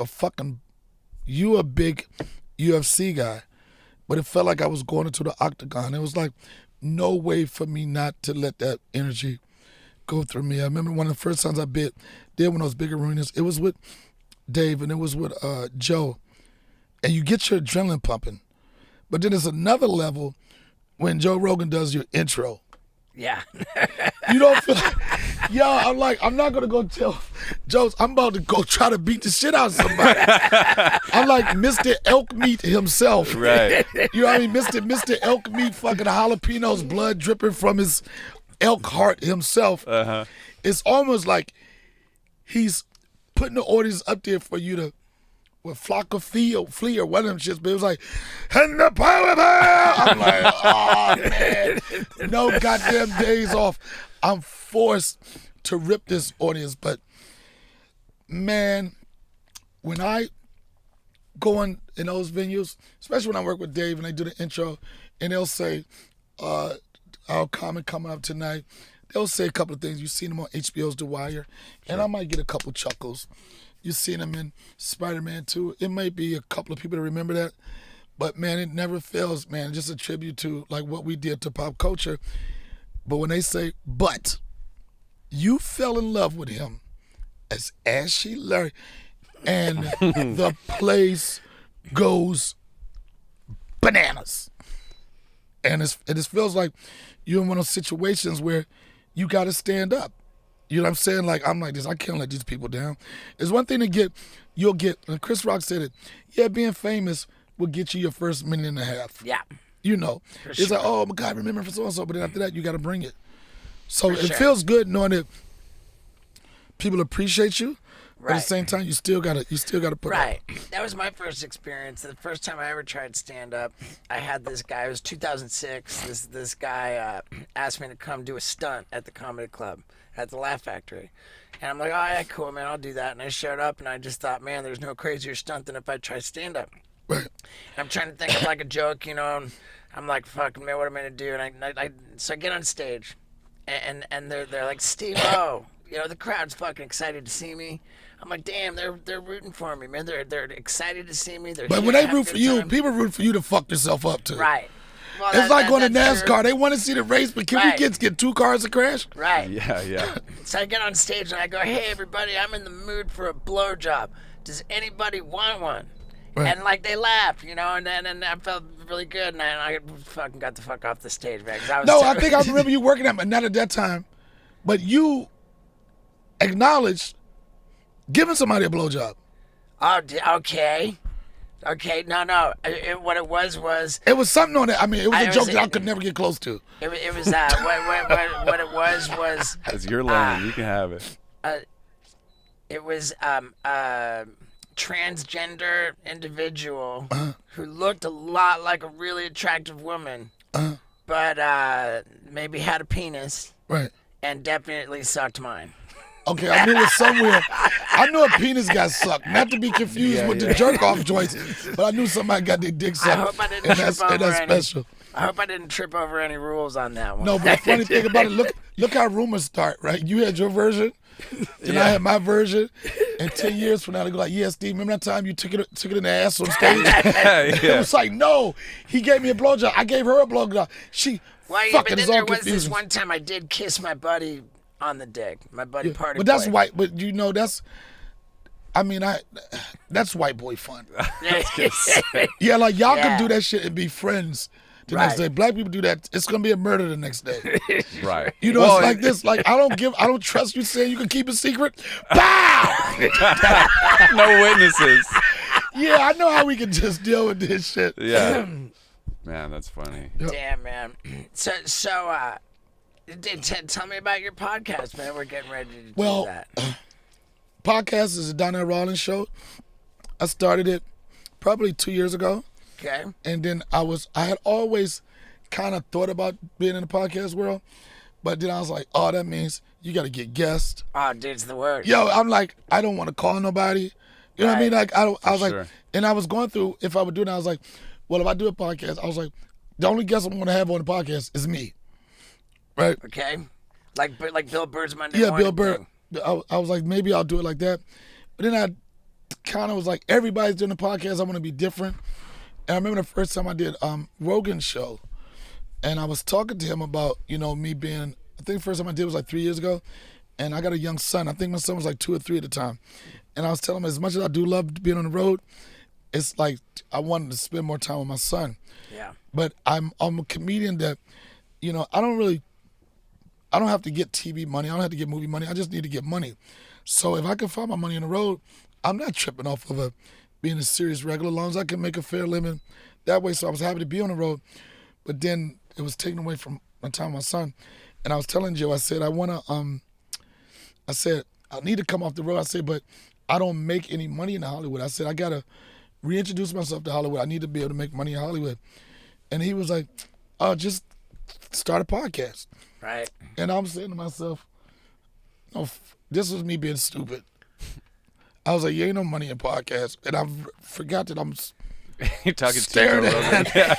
you a big UFC guy, but it felt like I was going into the octagon. It was like no way for me not to let that energy go through me. I remember one of the first times I did one of those big arenas. It was with Dave and it was with Joe, and you get your adrenaline pumping. But then there's another level when Joe Rogan does your intro. Yeah. You don't feel like, I'm not going to go tell Joe, I'm about to go try to beat the shit out of somebody. I'm like Mr. Elk Meat himself. Right. You know what I mean? Mr. Elk Meat, fucking jalapenos, blood dripping from his elk heart himself. Uh-huh. It's almost like he's putting the audience up there for you to, with Flock of Flea or one of them shits, but it was like, and the power of hell. I'm like, oh man, no goddamn days off. I'm forced to rip this audience, but man, when I go in those venues, especially when I work with Dave and they do the intro, and they'll say, our comic coming up tonight, they'll say a couple of things. You've seen them on HBO's The Wire, and I might get a couple chuckles. You've seen them in Spider-Man 2. It might be a couple of people that remember that, but man, it never fails, man. Just a tribute to like what we did to pop culture. But when they say, but you fell in love with him as Ashley Larry, and the place goes bananas. And it just feels like you're in one of those situations where you got to stand up. You know what I'm saying? Like, I'm like this. I can't let these people down. It's one thing to you'll get, and Chris Rock said it, yeah, being famous will get you your first minute and a half. Yeah. You know. It's sure. like, oh, my God, remember for so-and-so. But then after that, you got to bring it. So it feels good knowing that people appreciate you. But at the same time, you still gotta put right. That was my first experience. The first time I ever tried stand up, I had this guy. It was 2006. This guy asked me to come do a stunt at the comedy club at the Laugh Factory, and I'm like, oh yeah, cool, man, I'll do that. And I showed up, and I just thought, man, there's no crazier stunt than if I try stand up. Right. And I'm trying to think of like a joke, you know. And I'm like, fuck, man, what am I gonna do? And so I get on stage, and they're like, Stevo. You know, the crowd's fucking excited to see me. I'm like, damn, they're rooting for me, man. They're excited to see me. But when they root for you, people root for you to fuck yourself up too. Right. Well, it's like going to NASCAR. True. They want to see the race, but can we get two cars to crash? Right. Yeah. So I get on stage and I go, hey, everybody, I'm in the mood for a blowjob. Does anybody want one? Right. And like they laughed, you know, and I felt really good, and I fucking got the fuck off the stage, man. I think I remember you working at, but not at that time. But you acknowledged giving somebody a blowjob. Oh, okay. No. What it was. It was something on it. I mean, it was a joke that I could never get close to. It was what it was. It's your lane. You can have it. It was transgender individual who looked a lot like a really attractive woman, but maybe had a penis. Right. And definitely sucked mine. Okay, I knew it was somewhere. I knew a penis got sucked. Not to be confused with the jerk-off joints, but I knew somebody got their dick sucked. I hope I didn't trip over that's any. special. I hope I didn't trip over any rules on that one. No, but the funny thing about it, look how rumors start, right? You had your version, then I had my version, and 10 years from now, they go like, yeah, Steve, remember that time you took it in the ass on stage? It was like, no, he gave me a blowjob. I gave her a blowjob. But then there was this one time I did kiss my buddy on the dick. My buddy party. But that's boy. white. But you know, that's white boy fun. Yeah, like y'all can do that shit and be friends the next day. Black people do that. It's gonna be a murder the next day. Right. You know, it's like this. Like I don't trust you saying you can keep a secret. Bow. No witnesses. Yeah, I know how we can just deal with this shit. Yeah. Man, that's funny. Yep. Damn, man. So, tell me about your podcast, man. We're getting ready to do that. Podcast is a Donnell Rawlings show. I started it probably 2 years ago. Okay. And then I had always kind of thought about being in the podcast world, but then I was like, oh, that means you got to get guests. Oh, dude, it's the word. Yo, I'm like, I don't want to call nobody. You know what I mean? Like, I was sure. like, and I was going through, if I would do it, I was like, well, if I do a podcast, I was like, the only guest I'm going to have on the podcast is me. Right? Okay. Like Bill Burr's Monday Yeah, morning Bill Burr. thing. I was like, maybe I'll do it like that. But then I kind of was like, everybody's doing the podcast. I want to be different. And I remember the first time I did Rogan's show. And I was talking to him about, you know, me being, I think the first time I did was like 3 years ago. And I got a young son. I think my son was like 2 or 3 at the time. And I was telling him, as much as I do love being on the road, it's like I wanted to spend more time with my son. Yeah. But I'm a comedian that, you know, I don't have to get TV money. I don't have to get movie money. I just need to get money. So if I can find my money on the road, I'm not tripping off of being a serious regular, as long as I can make a fair living that way. So I was happy to be on the road. But then it was taken away from my time with my son. And I was telling Joe, I said, I need to come off the road. I said, but I don't make any money in Hollywood. I said, I got to reintroduce myself to Hollywood. I need to be able to make money in Hollywood. And he was like, oh, just start a podcast. Right. And I'm saying to myself, no, this was me being stupid. I was like, you ain't no money in podcasts. And I forgot that I'm You're talking staring to at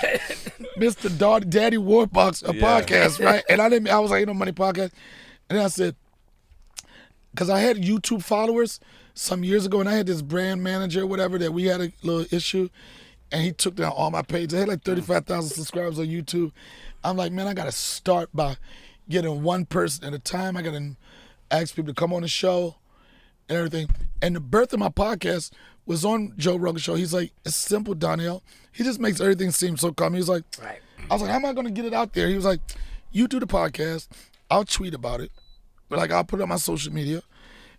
Mr. Daddy Warbucks, a Yeah. podcast, right? And I was like, ain't no money podcast. And then I said, because I had YouTube followers some years ago, and I had this brand manager, whatever, that we had a little issue, and he took down all my pages. I had like 35,000 subscribers on YouTube. I'm like, man, I got to start by getting one person at a time. I got to ask people to come on the show and everything. And the birth of my podcast was on Joe Rogan show. He's like, it's simple, Donnell. He just makes everything seem so calm. He was like, Right. I was like, how am I going to get it out there? He was like, you do the podcast. I'll tweet about it. But like, I'll put it on my social media.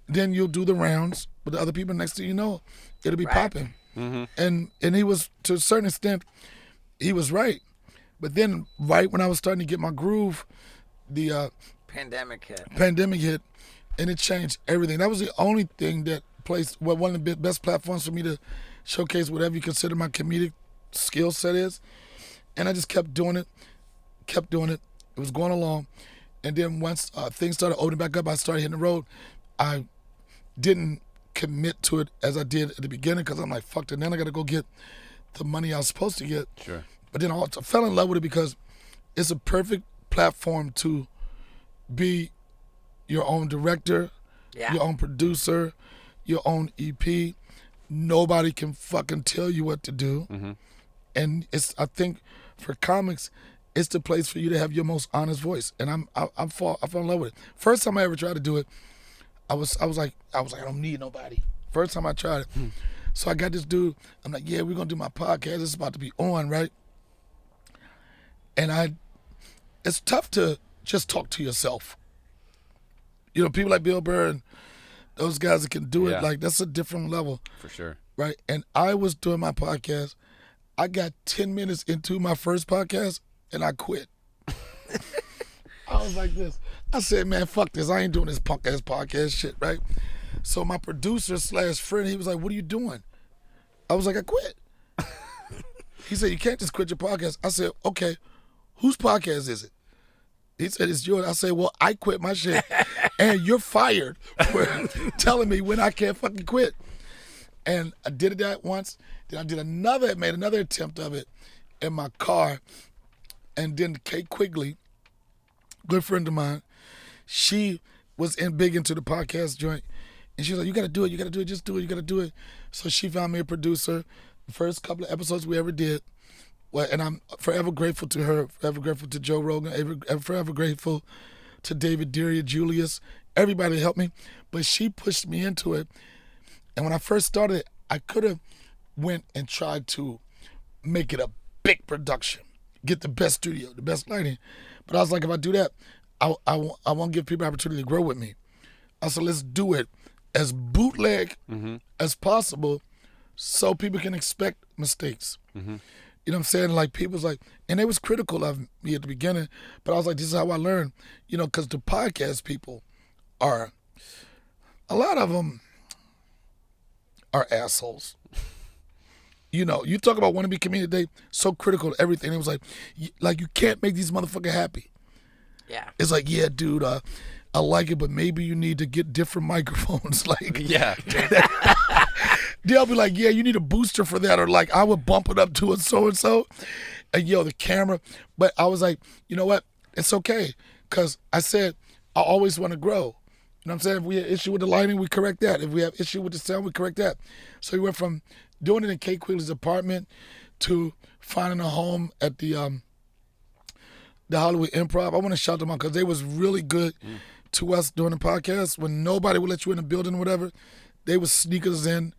Then you'll do the rounds with the other people. Next thing you know, it'll be Right. popping. And he was, to a certain extent, he was right. But then right when I was starting to get my groove, the Pandemic hit. pandemic hit, and it changed everything. That was the only thing that placed, well, one of the best platforms for me to showcase whatever you consider my comedic skill set is. And I just kept doing it. It was going along. And then once things started opening back up, I started hitting the road. I didn't commit to it as I did at the beginning because I'm like, fuck it, then I got to go get the money I was supposed to get. Sure. But then I fell in love with it because it's a perfect platform to be your own director, Yeah. your own producer, your own EP. Nobody can fucking tell you what to do. And I think for comics, it's the place for you to have your most honest voice. And I fell in love with it. First time I ever tried to do it, I was like, I don't need nobody. First time I tried it. So I got this dude, I'm like, yeah, we're gonna do my podcast. It's about to be on, right? And it's tough to just talk to yourself. You know, people like Bill Burr and those guys that can do it, Yeah. like that's a different level, For sure. right? And I was doing my podcast. I got 10 minutes into my first podcast and I quit. I was like this. I said, man, fuck this. I ain't doing this punk ass podcast shit, right? So my producer / friend, he was like, what are you doing? I was like, I quit. He said, you can't just quit your podcast. I said, okay, whose podcast is it? He said, it's yours. I said, well, I quit my shit. And you're fired for telling me when I can't fucking quit. And I did that once. Then I made another attempt of it in my car. And then Kate Quigley, good friend of mine, she was big into the podcast joint. And she was like, you got to do it, just do it, you got to do it. So she found me a producer. The first couple of episodes we ever did. Well, and I'm forever grateful to her, forever grateful to Joe Rogan, forever grateful to David Deria, Julius, everybody that helped me. But she pushed me into it. And when I first started it, I could have went and tried to make it a big production, get the best studio, the best lighting. But I was like, if I do that, I won't give people opportunity to grow with me. I said, let's do it as bootleg as possible so people can expect mistakes. You know what I'm saying? Like, people's like, and they was critical of me at the beginning, but I was like, this is how I learned, you know, because the podcast people are, a lot of them are assholes. You know, you talk about wannabe comedian, they so critical of everything. It was like you can't make these motherfuckers happy. Yeah. It's like, yeah, dude, I like it, but maybe you need to get different microphones. Like, Yeah. they'll be like, yeah, you need a booster for that, or like, I would bump it up to a so-and-so, and yo, the camera. But I was like, you know what? It's okay, because I said I always want to grow. You know what I'm saying? If we have issue with the lighting, we correct that. If we have issue with the sound, we correct that. So we went from doing it in Kate Quigley's apartment to finding a home at the Hollywood Improv. I want to shout them out because they was really good to us during the podcast. When nobody would let you in the building or whatever, they would sneak us in,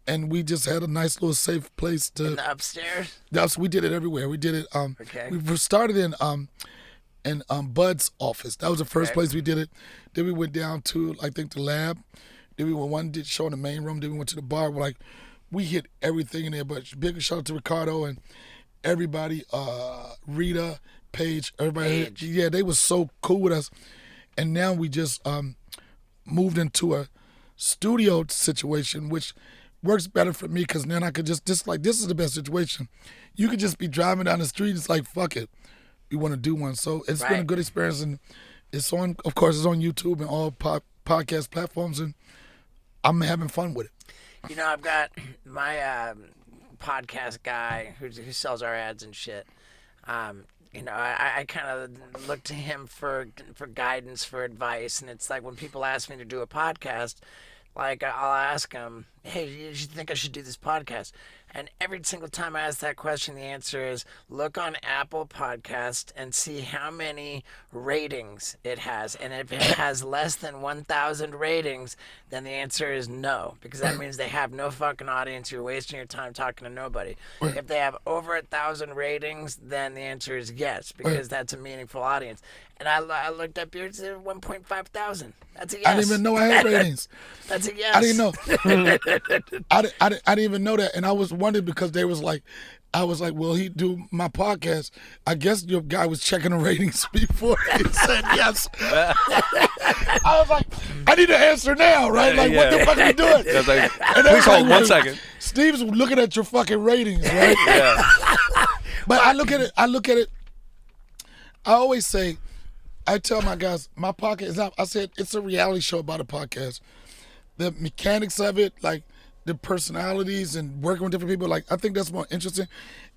and we just had a nice little safe place to. In the upstairs? We did it everywhere. We did it. Okay. We started in Bud's office. That was the first Okay. place we did it. Then we went down to, I think, the lab. Then we went one did show in the main room. Then we went to the bar. We hit everything in there. But big shout out to Ricardo and everybody, Rita, Paige, everybody. Paige. Yeah, they was so cool with us. And now we just moved into studio situation, which works better for me because then I could just like, this is the best situation. You could just be driving down the street. It's like, fuck it. We want to do one. So it's been a good experience. And it's on, of course, it's on YouTube and all podcast platforms. And I'm having fun with it. You know, I've got my podcast guy who sells our ads and shit. You know, I kind of look to him for guidance, for advice. And it's like when people ask me to do a podcast, like I'll ask him, hey, do you think I should do this podcast? And every single time I ask that question, the answer is look on Apple Podcast and see how many ratings it has. And if it has less than 1,000 ratings, then the answer is no, because that means they have no fucking audience. You're wasting your time talking to nobody. If they have over 1,000 ratings, then the answer is yes, because that's a meaningful audience. And I looked up yours at 1.5 thousand. That's a yes. I didn't even know I had ratings. That's a yes. I didn't know. I didn't even know that. And I was wondering because they was like, I was like, will he do my podcast? I guess your guy was checking the ratings before he said yes. I was like, I need an answer now, right? Like, what the fuck are you doing? I was like, please hold 1 second. Steve's looking at your fucking ratings, right? Yeah. But I look at it. I always say, I tell my guys, my podcast is not, I said, it's a reality show about a podcast. The mechanics of it, like the personalities and working with different people, like I think that's more interesting.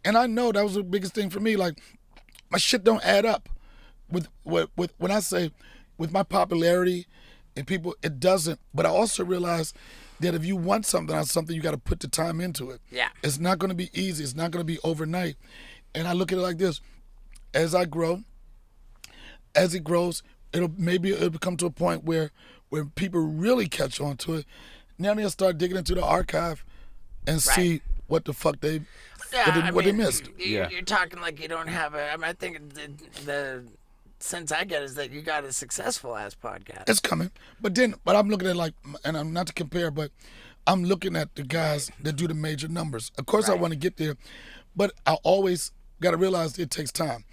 And I know that was the biggest thing for me. Like my shit don't add up with when I say with my popularity and people, it doesn't. But I also realize that if you want something on something, you got to put the time into it. Yeah. It's not going to be easy. It's not going to be overnight. And I look at it like this: as I grow, as it grows, it'll come to a point where people really catch on to it. Now they'll start digging into the archive and see what the fuck they missed. You're talking like you don't have a. I mean, I think the sense I get is that you got a successful ass podcast. It's coming, but I'm looking at like, and I'm not to compare, but I'm looking at the guys that do the major numbers. Of course, I want to get there, but I always got to realize it takes time.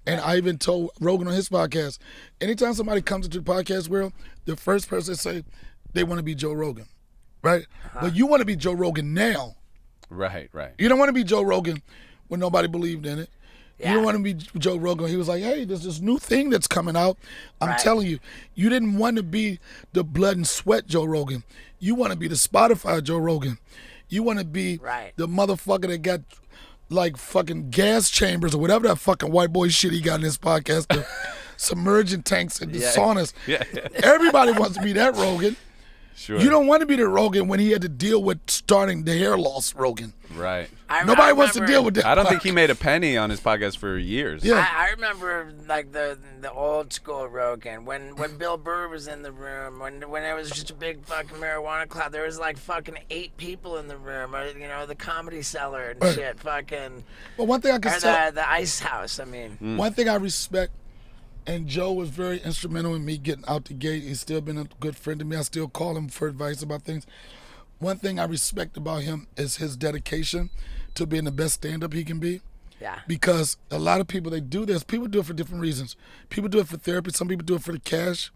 And I even told Rogan on his podcast, anytime somebody comes into the podcast world, the first person say they want to be Joe Rogan, right? But you want to be Joe Rogan now. Right. You don't want to be Joe Rogan when nobody believed in it. Yeah. You don't want to be Joe Rogan. He was like, hey, there's this new thing that's coming out. I'm telling you, you didn't want to be the blood and sweat Joe Rogan. You want to be the Spotify Joe Rogan. You want to be the motherfucker that got like fucking gas chambers or whatever that fucking white boy shit he got in his podcast, the submerging tanks and the saunas. Yeah. Everybody wants to be that Rogan. Sure. You don't want to be the Rogan when he had to deal with starting the hair loss Rogan. Right. Nobody wants to deal with that. I don't think he made a penny on his podcast for years. Yeah. I remember like the old school Rogan when Bill Burr was in the room, when it was just a big fucking marijuana cloud. There was like fucking 8 people in the room, or the Comedy Cellar and shit. Fucking. Well, one thing I can say, the Ice House. I mean, one thing I respect. And Joe was very instrumental in me getting out the gate. He's still been a good friend to me. I still call him for advice about things. One thing I respect about him is his dedication to being the best stand-up he can be. Yeah. Because a lot of people, they do this. People do it for different reasons. People do it for therapy. Some people do it for the cash.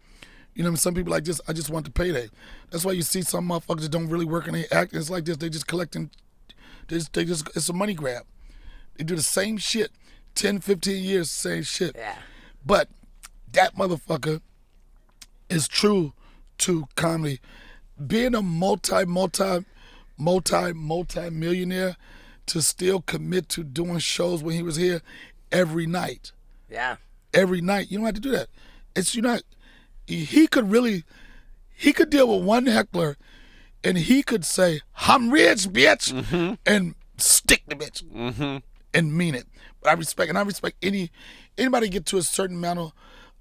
You know what I mean? Some people like this, I just want the payday. That's why you see some motherfuckers that don't really work and they act. It's like this. They just collecting. They just it's a money grab. They do the same shit. 10, 15 years, same shit. Yeah. But that motherfucker is true to comedy. Being a multi-millionaire to still commit to doing shows when he was here every night. Yeah. Every night. You don't have to do that. He could deal with one heckler and he could say, I'm rich, bitch, and stick the bitch and mean it. But I respect anybody get to a certain amount of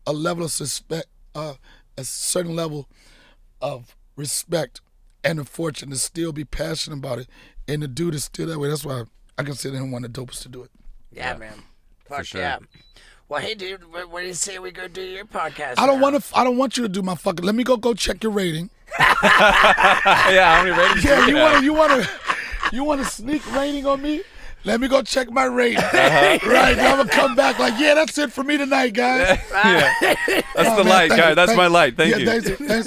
a level of respect, a certain level of respect and the fortune to still be passionate about it, and the dude is still that way. That's why I consider him one of the dopest to do it. Yeah, man. Fuck sure. Yeah. Well, hey, dude, what do you say we go do your podcast? I don't want you to do my fucking. Let me go check your rating. Yeah, how many ratings? Yeah, you want to sneak rating on me? let me go check my rating. Right, I'm gonna come back like, yeah, that's it for me tonight, guys. Yeah. That's the light, guys. That's my light. Thank you.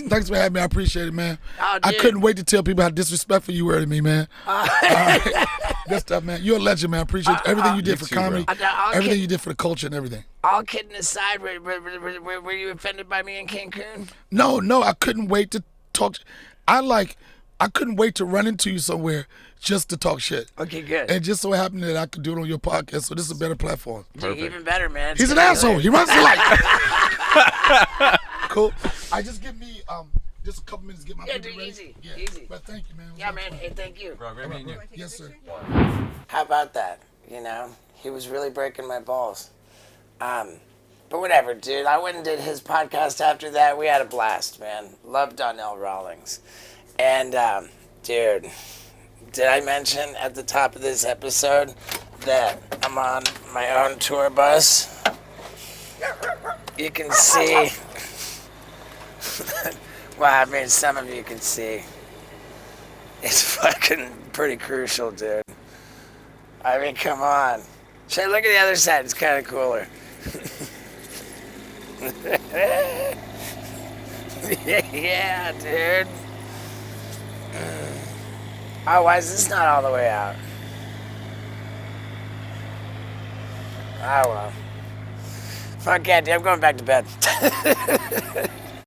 Thanks for having me. I appreciate it, man. Oh, I couldn't wait to tell people how disrespectful you were to me, man. All right. Good stuff, man. You're a legend, man. I appreciate everything you did for comedy, everything you did for the culture and everything. All kidding aside, were you offended by me in Cancun? No, I couldn't wait to talk. I couldn't wait to run into you somewhere just to talk shit. Okay, good. And just so happened that I could do it on your podcast, so this is a better platform. Dude, even better, man. He's an asshole. He runs the light. Cool. I just give me just a couple minutes to get my dude, ready. easy. But thank you, man. Yeah, man. Hey, thank you. Yes, sir. How about that? You know, he was really breaking my balls. But whatever, dude. I went and did his podcast after that. We had a blast, man. Love Donnell Rawlings. And, dude, did I mention at the top of this episode that I'm on my own tour bus? You can see. Well, I mean, some of you can see. It's fucking pretty crucial, dude. I mean, come on. Should I look at the other side? It's kind of cooler. Yeah, dude. Oh, why is this not all the way out? Oh, well. Fuck yeah, dude. I'm going back to bed.